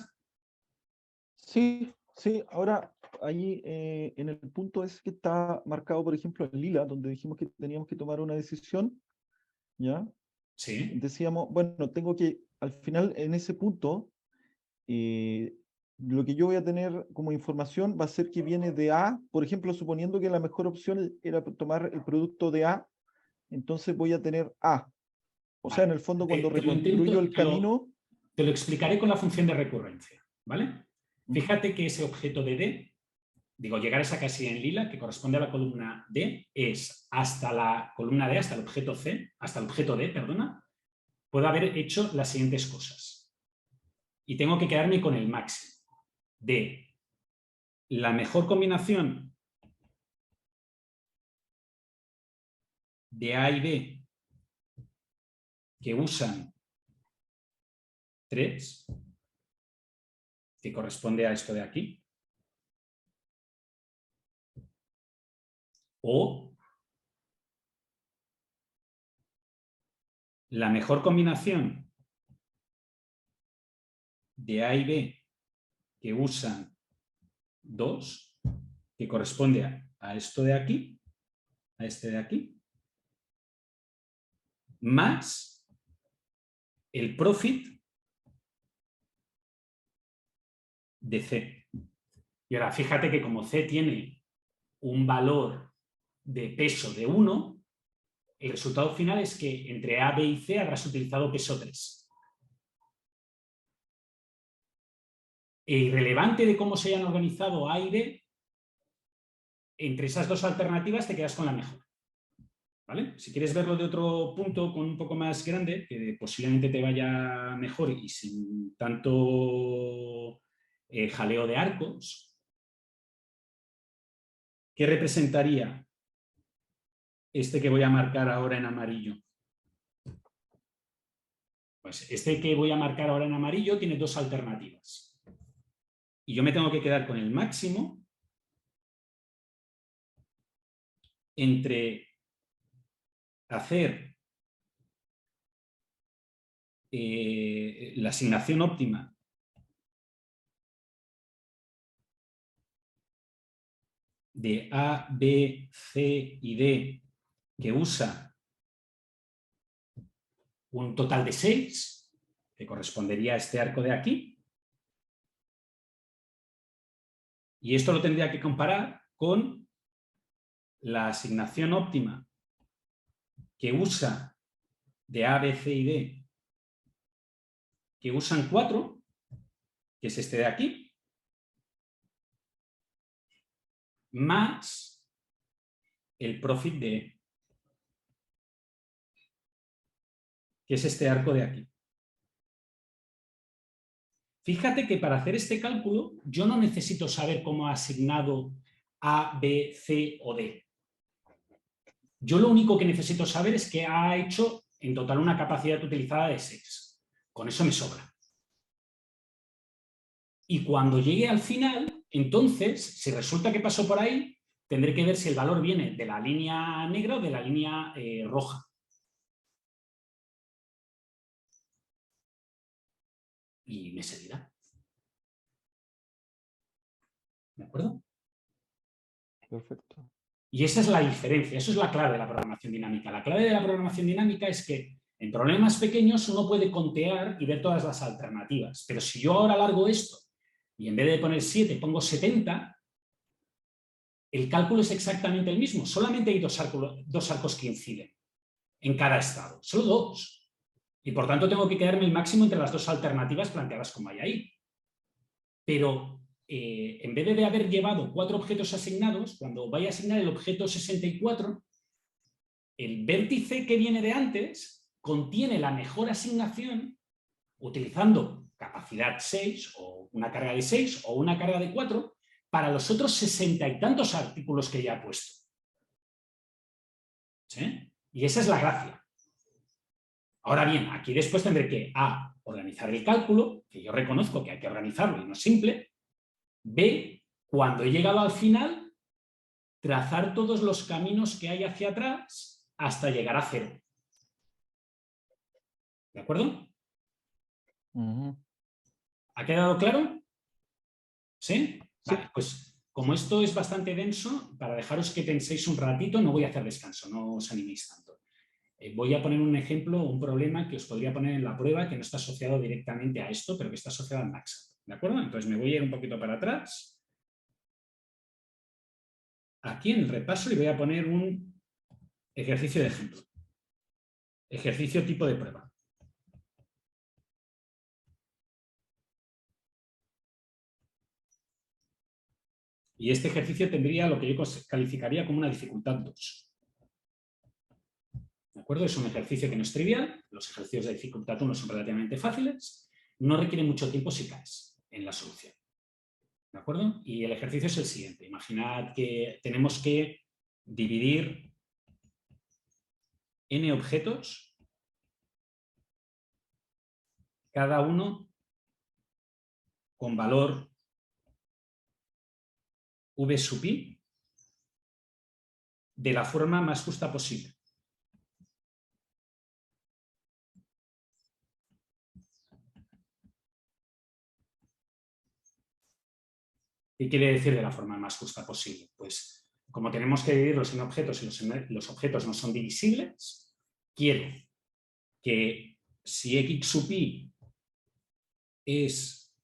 Sí, sí. Ahora, ahí en el punto es que está marcado, por ejemplo, en lila, donde dijimos que teníamos que tomar una decisión, ¿ya? Sí. Decíamos, bueno, tengo que, al final, en ese punto, lo que yo voy a tener como información va a ser que viene de A, por ejemplo, suponiendo que la mejor opción era tomar el producto de A, entonces voy a tener A. O sea, en Vale. el fondo, cuando Te lo reconstruyo intento, el camino... te lo explicaré con la función de recurrencia, ¿vale? Fíjate que ese objeto de D, digo, llegar a esa casilla en lila que corresponde a la columna D, es hasta la columna D, hasta el objeto C, hasta el objeto D, perdona, puedo haber hecho las siguientes cosas. Y tengo que quedarme con el máximo de la mejor combinación de A y B que usan 3, que corresponde a esto de aquí, o la mejor combinación de A y B que usan 2, que corresponde a esto de aquí, a este de aquí, más el profit de C. Y ahora fíjate que como C tiene un valor de peso de 1, el resultado final es que entre A, B y C habrás utilizado peso 3. E irrelevante de cómo se hayan organizado A y B, entre esas dos alternativas te quedas con la mejor. ¿Vale? Si quieres verlo de otro punto con un poco más grande, que posiblemente te vaya mejor y sin tanto jaleo de arcos, ¿qué representaría este que voy a marcar ahora en amarillo? Pues este que voy a marcar ahora en amarillo tiene dos alternativas. Y yo me tengo que quedar con el máximo entre hacer la asignación óptima de A, B, C y D, que usa un total de 6, que correspondería a este arco de aquí. Y esto lo tendría que comparar con la asignación óptima que usa de A, B, C y D, que usan 4, que es este de aquí, más el profit de E, que es este arco de aquí. Fíjate que para hacer este cálculo yo no necesito saber cómo ha asignado A, B, C o D. Yo lo único que necesito saber es que ha hecho en total una capacidad utilizada de 6. Con eso me sobra. Y cuando llegue al final, entonces, si resulta que pasó por ahí, tendré que ver si el valor viene de la línea negra o de la línea roja. Y me servirá. ¿De acuerdo? Perfecto. Y esa es la diferencia, eso es la clave de la programación dinámica. La clave de la programación dinámica es que en problemas pequeños uno puede contear y ver todas las alternativas. Pero si yo ahora alargo esto y en vez de poner 7 pongo 70, el cálculo es exactamente el mismo. Solamente hay dos arcos que inciden en cada estado. Solo 2. Y por tanto tengo que quedarme el máximo entre las dos alternativas planteadas como hay ahí. Pero en vez de haber llevado 4 objetos asignados, cuando vaya a asignar el objeto 64, el vértice que viene de antes contiene la mejor asignación utilizando capacidad 6 o una carga de 6 o una carga de 4 para los otros 60 y tantos artículos que ya he puesto. ¿Sí? Y esa es la gracia. Ahora bien, aquí después tendré que A, organizar el cálculo, que yo reconozco que hay que organizarlo y no es simple. B, cuando he llegado al final, trazar todos los caminos que hay hacia atrás hasta llegar a 0. ¿De acuerdo? ¿Ha quedado claro? ¿Sí? Sí. Vale, pues como esto es bastante denso, para dejaros que penséis un ratito, no voy a hacer descanso, no os animéis tanto. Voy a poner un ejemplo, un problema que os podría poner en la prueba que no está asociado directamente a esto, pero que está asociado al MAXAP. ¿De acuerdo? Entonces me voy a ir un poquito para atrás. Aquí en el repaso y voy a poner un ejercicio de ejemplo. Ejercicio tipo de prueba. Y este ejercicio tendría lo que yo calificaría como una dificultad 2. ¿De acuerdo? Es un ejercicio que no es trivial. Los ejercicios de dificultad 1 son relativamente fáciles. No requieren mucho tiempo si caes en la solución. ¿De acuerdo? Y el ejercicio es el siguiente. Imaginad que tenemos que dividir n objetos, cada uno con valor v sub i, de la forma más justa posible. ¿Qué quiere decir de la forma más justa posible? Pues como tenemos que dividirlos en objetos y los objetos no son divisibles, quiero que si x sub i es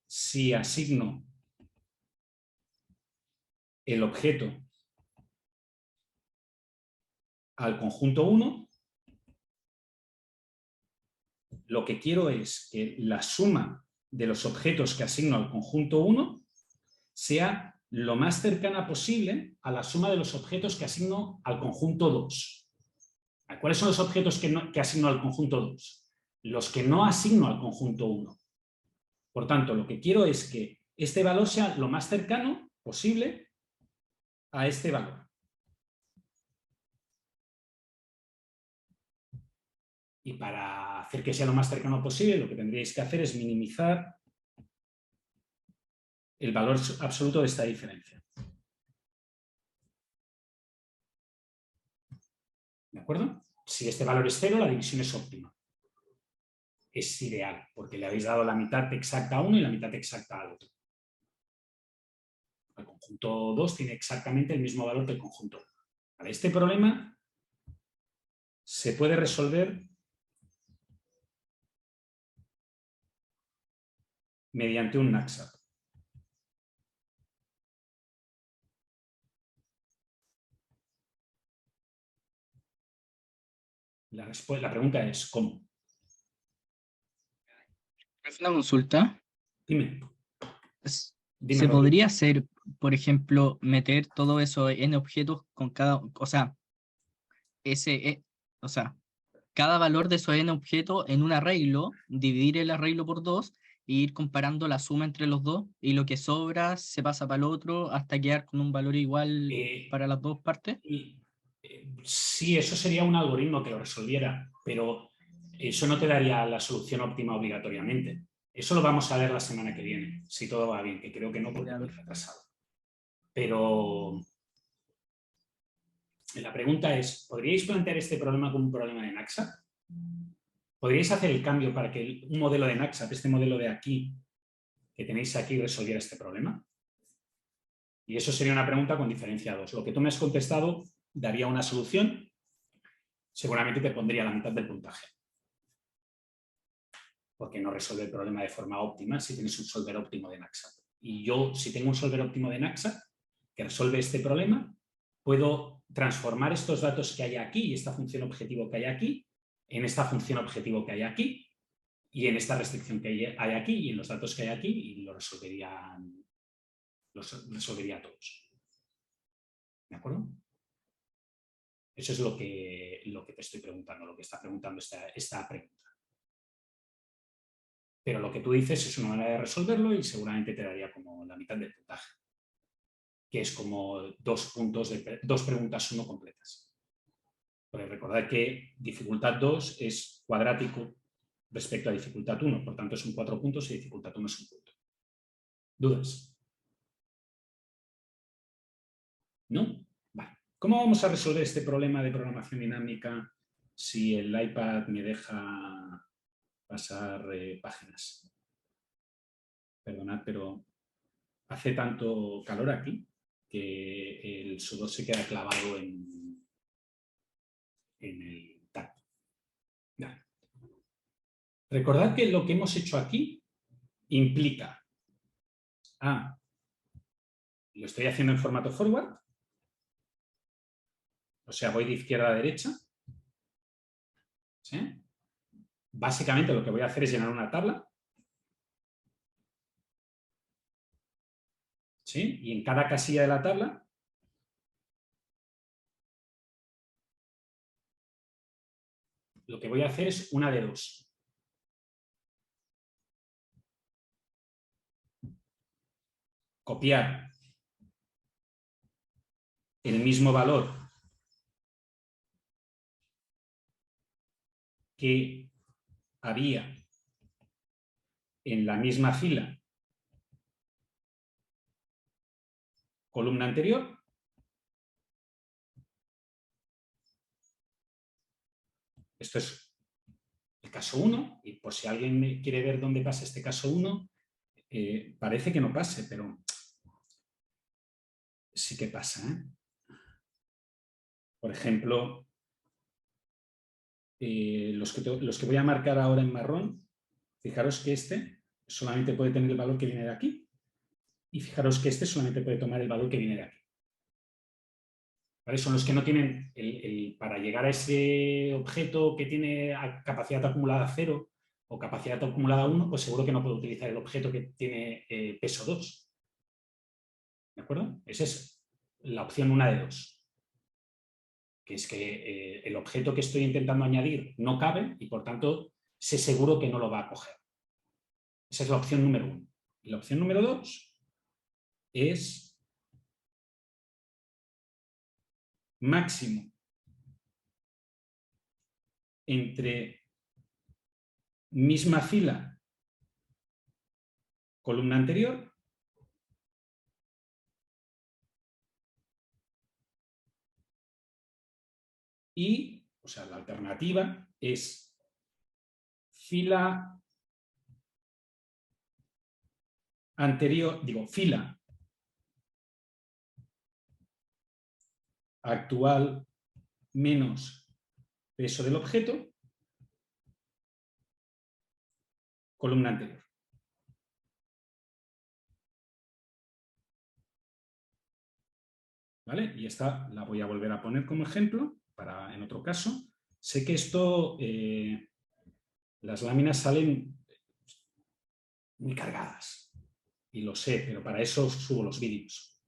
si asigno el objeto al conjunto 1, lo que quiero es que la suma de los objetos que asigno al conjunto 1 sea lo más cercana posible a la suma de los objetos que asigno al conjunto 2. ¿Cuáles son los objetos que asigno al conjunto 2? Los que no asigno al conjunto 1. Por tanto, lo que quiero es que este valor sea lo más cercano posible a este valor. Y para hacer que sea lo más cercano posible, lo que tendríais que hacer es minimizar el valor absoluto de esta diferencia. ¿De acuerdo? Si este valor es 0, la división es óptima. Es ideal, porque le habéis dado la mitad exacta a uno y la mitad exacta al otro. El conjunto 2 tiene exactamente el mismo valor que el conjunto 1. Vale, este problema se puede resolver mediante un NACSAT. La pregunta es, ¿cómo? Es una consulta. Dime. Dime, ¿Se Rodrigo. podría hacer, por ejemplo, meter todo eso en objetos con cada, o sea, o sea, cada valor de esos n objetos en un arreglo, dividir el arreglo por dos e ir comparando la suma entre los dos y lo que sobra se pasa para el otro hasta quedar con un valor igual para las dos partes? Sí, eso sería un algoritmo que lo resolviera, pero eso no te daría la solución óptima obligatoriamente. Eso lo vamos a ver la semana que viene, si todo va bien, que creo que no porque Ya, voy retrasado. Pero la pregunta es, ¿podríais plantear este problema como un problema de NACSAT? ¿Podríais hacer el cambio para que un modelo de NACSAT, este modelo de aquí, que tenéis aquí, resolviera este problema? Y eso sería una pregunta con diferencia 2. Lo que tú me has contestado daría una solución, seguramente te pondría la mitad del puntaje. Porque no resuelve el problema de forma óptima si tienes un solver óptimo de NACSAT. Y yo, si tengo un solver óptimo de NACSAT que resuelve este problema, puedo transformar estos datos que hay aquí y esta función objetivo que hay aquí en esta función objetivo que hay aquí y en esta restricción que hay aquí y en los datos que hay aquí y los resolvería todos. ¿De acuerdo? Eso es lo que te estoy preguntando, lo que está preguntando esta pregunta. Pero lo que tú dices es una manera de resolverlo y seguramente te daría como la mitad del puntaje, que es como dos preguntas 1 completas. Porque recordad que dificultad 2 es cuadrático respecto a dificultad 1, por tanto son 4 puntos y dificultad 1 es 1 punto. ¿Dudas? ¿No? Vale. ¿Cómo vamos a resolver este problema de programación dinámica si el iPad me deja pasar páginas? Perdonad, pero hace tanto calor aquí que el sudor se queda clavado en el tacto. Vale. Recordad que lo que hemos hecho aquí implica lo estoy haciendo en formato forward, o sea, voy de izquierda a derecha. ¿Sí? Básicamente lo que voy a hacer es llenar una tabla. ¿Sí? Y en cada casilla de la tabla lo que voy a hacer es una de dos. Copiar el mismo valor que había en la misma fila, columna anterior, esto es el caso 1, y por si alguien quiere ver dónde pasa este caso 1, parece que no pase, pero sí que pasa. Por ejemplo, los que voy a marcar ahora en marrón, fijaros que este solamente puede tener el valor que viene de aquí, y fijaros que este solamente puede tomar el valor que viene de aquí. ¿Vale? Son los que no tienen, para llegar a ese objeto que tiene capacidad acumulada 0 o capacidad acumulada 1, pues seguro que no puedo utilizar el objeto que tiene peso 2. ¿De acuerdo? Esa es la opción 1 de 2. Que es que el objeto que estoy intentando añadir no cabe y por tanto sé seguro que no lo va a coger. Esa es la opción número 1. Y la opción número 2 es máximo entre misma fila, columna anterior, y, o sea, la alternativa es fila anterior, digo, fila actual menos peso del objeto, columna anterior. ¿Vale? Y esta la voy a volver a poner como ejemplo para en otro caso. Sé que esto, las láminas salen muy cargadas y lo sé, pero para eso subo los vídeos.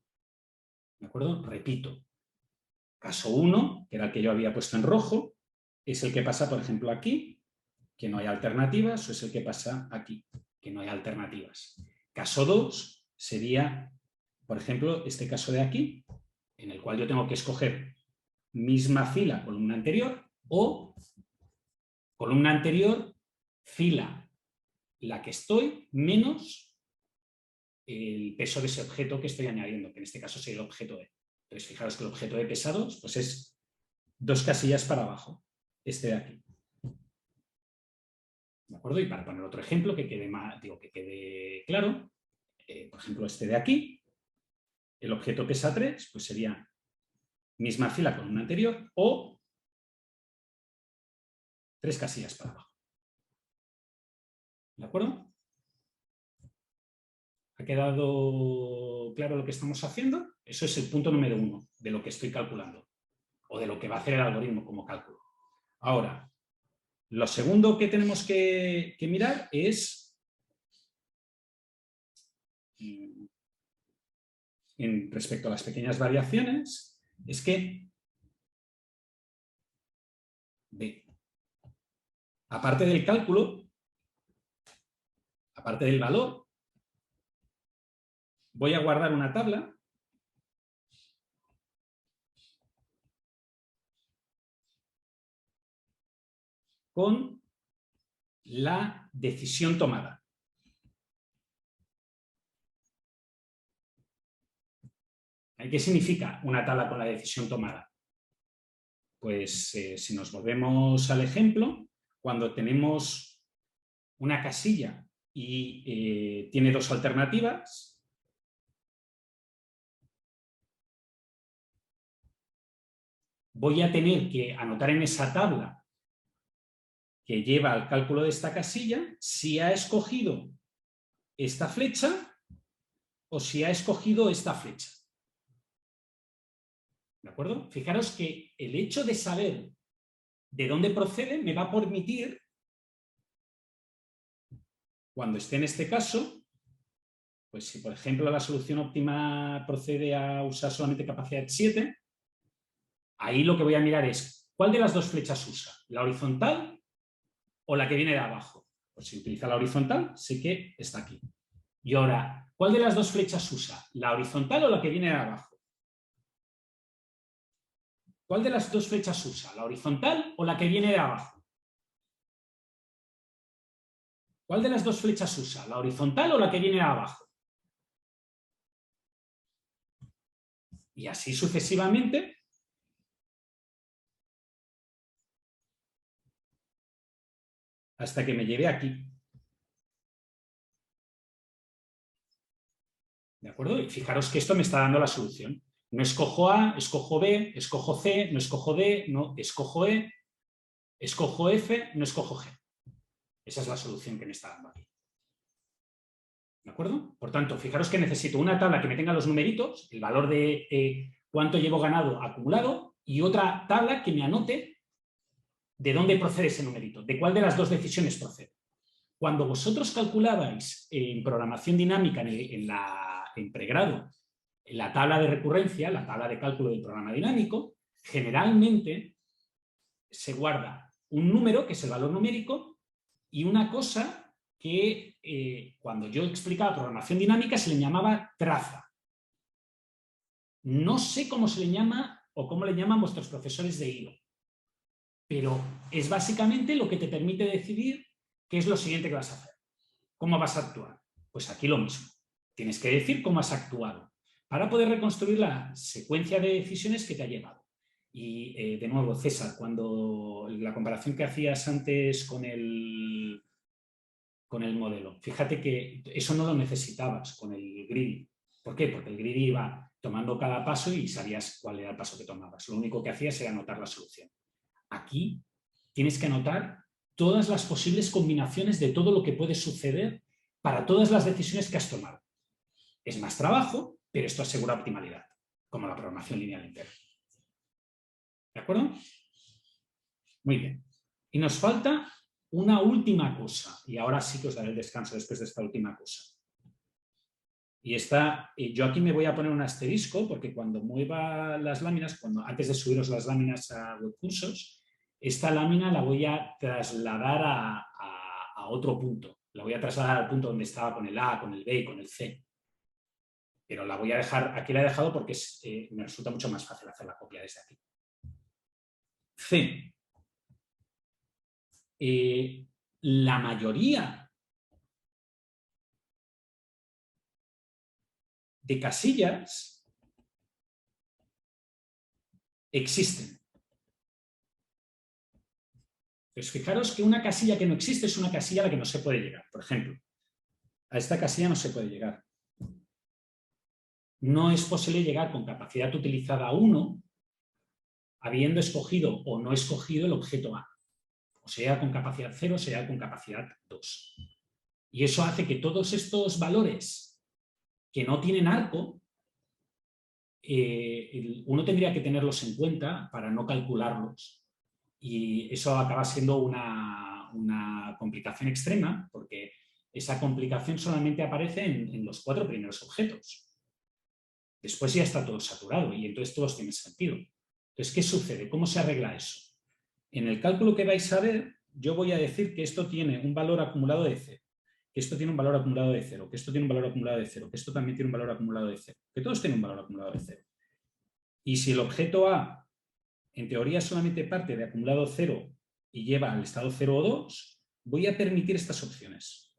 ¿De acuerdo? Repito. Caso 1, que era el que yo había puesto en rojo, es el que pasa, por ejemplo, aquí, que no hay alternativas, o es el que pasa aquí, que no hay alternativas. Caso 2 sería, por ejemplo, este caso de aquí, en el cual yo tengo que escoger misma fila, columna anterior, o columna anterior, fila, la que estoy, menos el peso de ese objeto que estoy añadiendo, que en este caso sería el objeto E. Entonces, fijaros que el objeto de pesados pues es 2 casillas para abajo, este de aquí. ¿De acuerdo? Y para poner otro ejemplo que quede, que quede claro, por ejemplo, este de aquí, el objeto pesa 3, pues sería misma fila con una anterior o 3 casillas para abajo. ¿De acuerdo? ¿Ha quedado claro lo que estamos haciendo? Eso es el punto número 1 de lo que estoy calculando o de lo que va a hacer el algoritmo como cálculo. Ahora, lo segundo que tenemos que mirar es respecto a las pequeñas variaciones, es que aparte del cálculo, aparte del valor, voy a guardar una tabla con la decisión tomada. ¿Qué significa una tabla con la decisión tomada? Pues si nos volvemos al ejemplo, cuando tenemos una casilla y tiene 2 alternativas, voy a tener que anotar en esa tabla que lleva al cálculo de esta casilla si ha escogido esta flecha o si ha escogido esta flecha. ¿De acuerdo? Fijaros que el hecho de saber de dónde procede me va a permitir, cuando esté en este caso, pues si por ejemplo la solución óptima procede a usar solamente capacidad 7, ahí lo que voy a mirar es ¿cuál de las 2 flechas usa? ¿La horizontal o la que viene de abajo? Pues si utiliza la horizontal, sé que está aquí. Y ahora, ¿cuál de las 2 flechas usa? ¿La horizontal o la que viene de abajo? ¿Cuál de las 2 flechas usa? ¿La horizontal o la que viene de abajo? ¿Cuál de las 2 flechas usa? ¿La horizontal o la que viene de abajo? Y así sucesivamente. Hasta que me lleve aquí. ¿De acuerdo? Y fijaros que esto me está dando la solución. No escojo A, escojo B, escojo C, no escojo D, no escojo E, escojo F, no escojo G. Esa es la solución que me está dando aquí. ¿De acuerdo? Por tanto, fijaros que necesito una tabla que me tenga los numeritos, el valor de cuánto llevo ganado acumulado, y otra tabla que me anote de dónde procede ese numerito, de cuál de las 2 decisiones procede. Cuando vosotros calculabais en programación dinámica en pregrado la tabla de recurrencia, la tabla de cálculo del programa dinámico, generalmente se guarda un número, que es el valor numérico, y una cosa que cuando yo explicaba programación dinámica se le llamaba traza. No sé cómo se le llama o como le llaman vuestros profesores de hilo. Pero es básicamente lo que te permite decidir qué es lo siguiente que vas a hacer. ¿Cómo vas a actuar? Pues aquí lo mismo. Tienes que decir cómo has actuado para poder reconstruir la secuencia de decisiones que te ha llevado. Y de nuevo, César, cuando la comparación que hacías antes con el modelo, fíjate que eso no lo necesitabas con el greedy. ¿Por qué? Porque el greedy iba tomando cada paso y sabías cuál era el paso que tomabas. Lo único que hacías era anotar la solución. Aquí tienes que anotar todas las posibles combinaciones de todo lo que puede suceder para todas las decisiones que has tomado. Es más trabajo, pero esto asegura optimalidad, como la programación lineal entera. ¿De acuerdo? Muy bien. Y nos falta una última cosa, y ahora sí que os daré el descanso después de esta última cosa. Y yo aquí me voy a poner un asterisco, porque cuando mueva las láminas, antes de subiros las láminas a webcursos, esta lámina la voy a trasladar a otro punto. La voy a trasladar al punto donde estaba con el A, con el B y con el C. Pero la voy a dejar, aquí la he dejado porque me resulta mucho más fácil hacer la copia desde aquí. C. La mayoría de casillas existen. Pues fijaros que una casilla que no existe es una casilla a la que no se puede llegar. Por ejemplo, a esta casilla no se puede llegar. No es posible llegar con capacidad utilizada 1 habiendo escogido o no escogido el objeto A. O sea con capacidad 0, o sea con capacidad 2. Y eso hace que todos estos valores que no tienen arco, uno tendría que tenerlos en cuenta para no calcularlos. Y eso acaba siendo una complicación extrema, porque esa complicación solamente aparece en los 4 primeros objetos. Después ya está todo saturado y entonces todos tienen sentido. Entonces, ¿qué sucede? ¿Cómo se arregla eso? En el cálculo que vais a ver, yo voy a decir que esto tiene un valor acumulado de 0, que esto tiene un valor acumulado de 0, que esto tiene un valor acumulado de 0, que esto también tiene un valor acumulado de 0, que todos tienen un valor acumulado de 0. Y si el objeto A, en teoría, solamente parte de acumulado 0 y lleva al estado 0 o 2, voy a permitir estas opciones.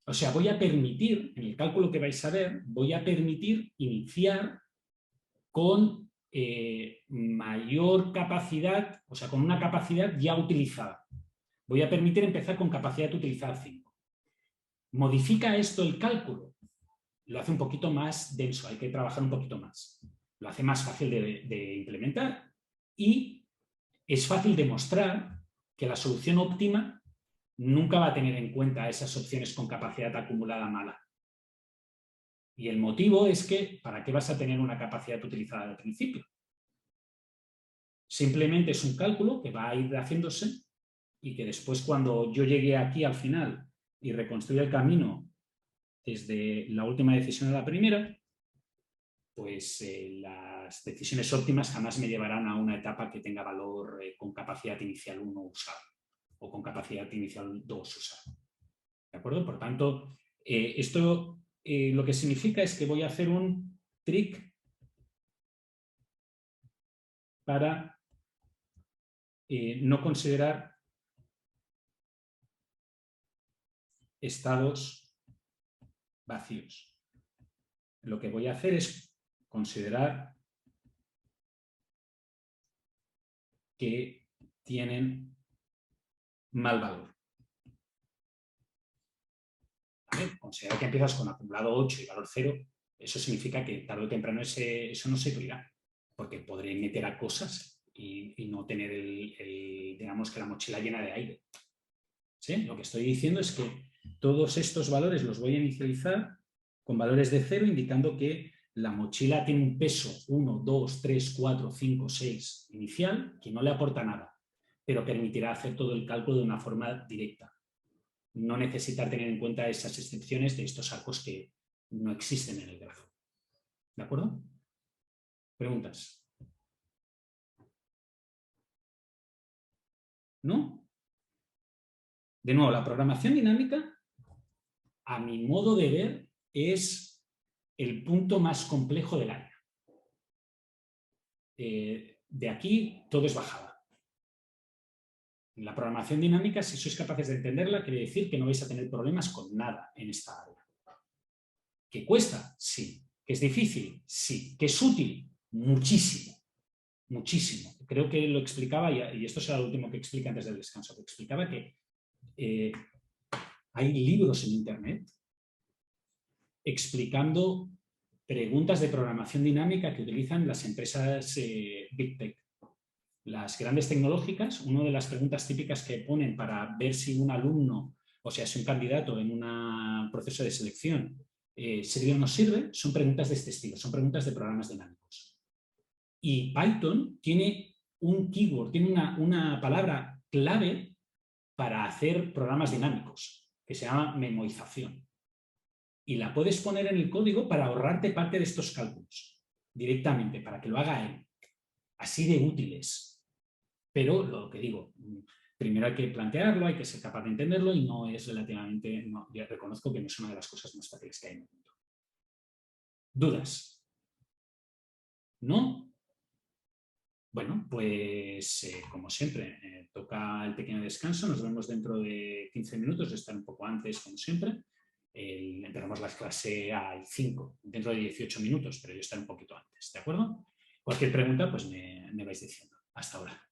O sea, voy a permitir, en el cálculo que vais a ver, voy a permitir iniciar con mayor capacidad, o sea, con una capacidad ya utilizada. Voy a permitir empezar con capacidad utilizada 5. ¿Modifica esto el cálculo? Lo hace un poquito más denso, hay que trabajar un poquito más. Lo hace más fácil de implementar y es fácil demostrar que la solución óptima nunca va a tener en cuenta esas opciones con capacidad acumulada mala. Y el motivo es que, ¿para qué vas a tener una capacidad utilizada al principio? Simplemente es un cálculo que va a ir haciéndose y que después, cuando yo llegue aquí al final y reconstruya el camino desde la última decisión a la primera, pues las decisiones óptimas jamás me llevarán a una etapa que tenga valor con capacidad inicial 1 usado o con capacidad inicial 2 usado. ¿De acuerdo? Por tanto, esto lo que significa es que voy a hacer un trick para no considerar estados vacíos. Lo que voy a hacer es considerar que tienen mal valor. ¿Vale? Considerar que empiezas con acumulado 8 y valor 0, eso significa que tarde o temprano eso no se cubrirá, porque podré meter a cosas y no tener digamos que la mochila llena de aire. ¿Sí? Lo que estoy diciendo es que todos estos valores los voy a inicializar con valores de 0, indicando que la mochila tiene un peso 1, 2, 3, 4, 5, 6 inicial, que no le aporta nada, pero permitirá hacer todo el cálculo de una forma directa. No necesitar tener en cuenta esas excepciones de estos arcos que no existen en el grafo. ¿De acuerdo? ¿Preguntas? ¿No? De nuevo, la programación dinámica, a mi modo de ver, es el punto más complejo del área. De aquí todo es bajada. La programación dinámica, si sois capaces de entenderla, quiere decir que no vais a tener problemas con nada en esta área. ¿Que cuesta? Sí. ¿Que es difícil? Sí. ¿Que es útil? Muchísimo. Muchísimo. Creo que lo explicaba, y esto será lo último que explica antes del descanso, que explicaba que hay libros en Internet explicando preguntas de programación dinámica que utilizan las empresas Big Tech. Las grandes tecnológicas, una de las preguntas típicas que ponen para ver si un alumno, o sea, si un candidato en un proceso de selección sirve o no sirve, son preguntas de este estilo, son preguntas de programas dinámicos. Y Python tiene un keyword, tiene una palabra clave para hacer programas dinámicos, que se llama memorización. Y la puedes poner en el código para ahorrarte parte de estos cálculos directamente, para que lo haga él. Así de útiles. Pero lo que digo, primero hay que plantearlo, hay que ser capaz de entenderlo y no es relativamente, no, ya reconozco que no es una de las cosas más fáciles que hay en el mundo. ¿Dudas? ¿No? Bueno, pues como siempre, toca el pequeño descanso, nos vemos dentro de 15 minutos, estar un poco antes como siempre. Empezamos la clase a 5, dentro de 18 minutos, pero yo estaré un poquito antes, ¿de acuerdo? Cualquier pregunta, pues me vais diciendo. Hasta ahora.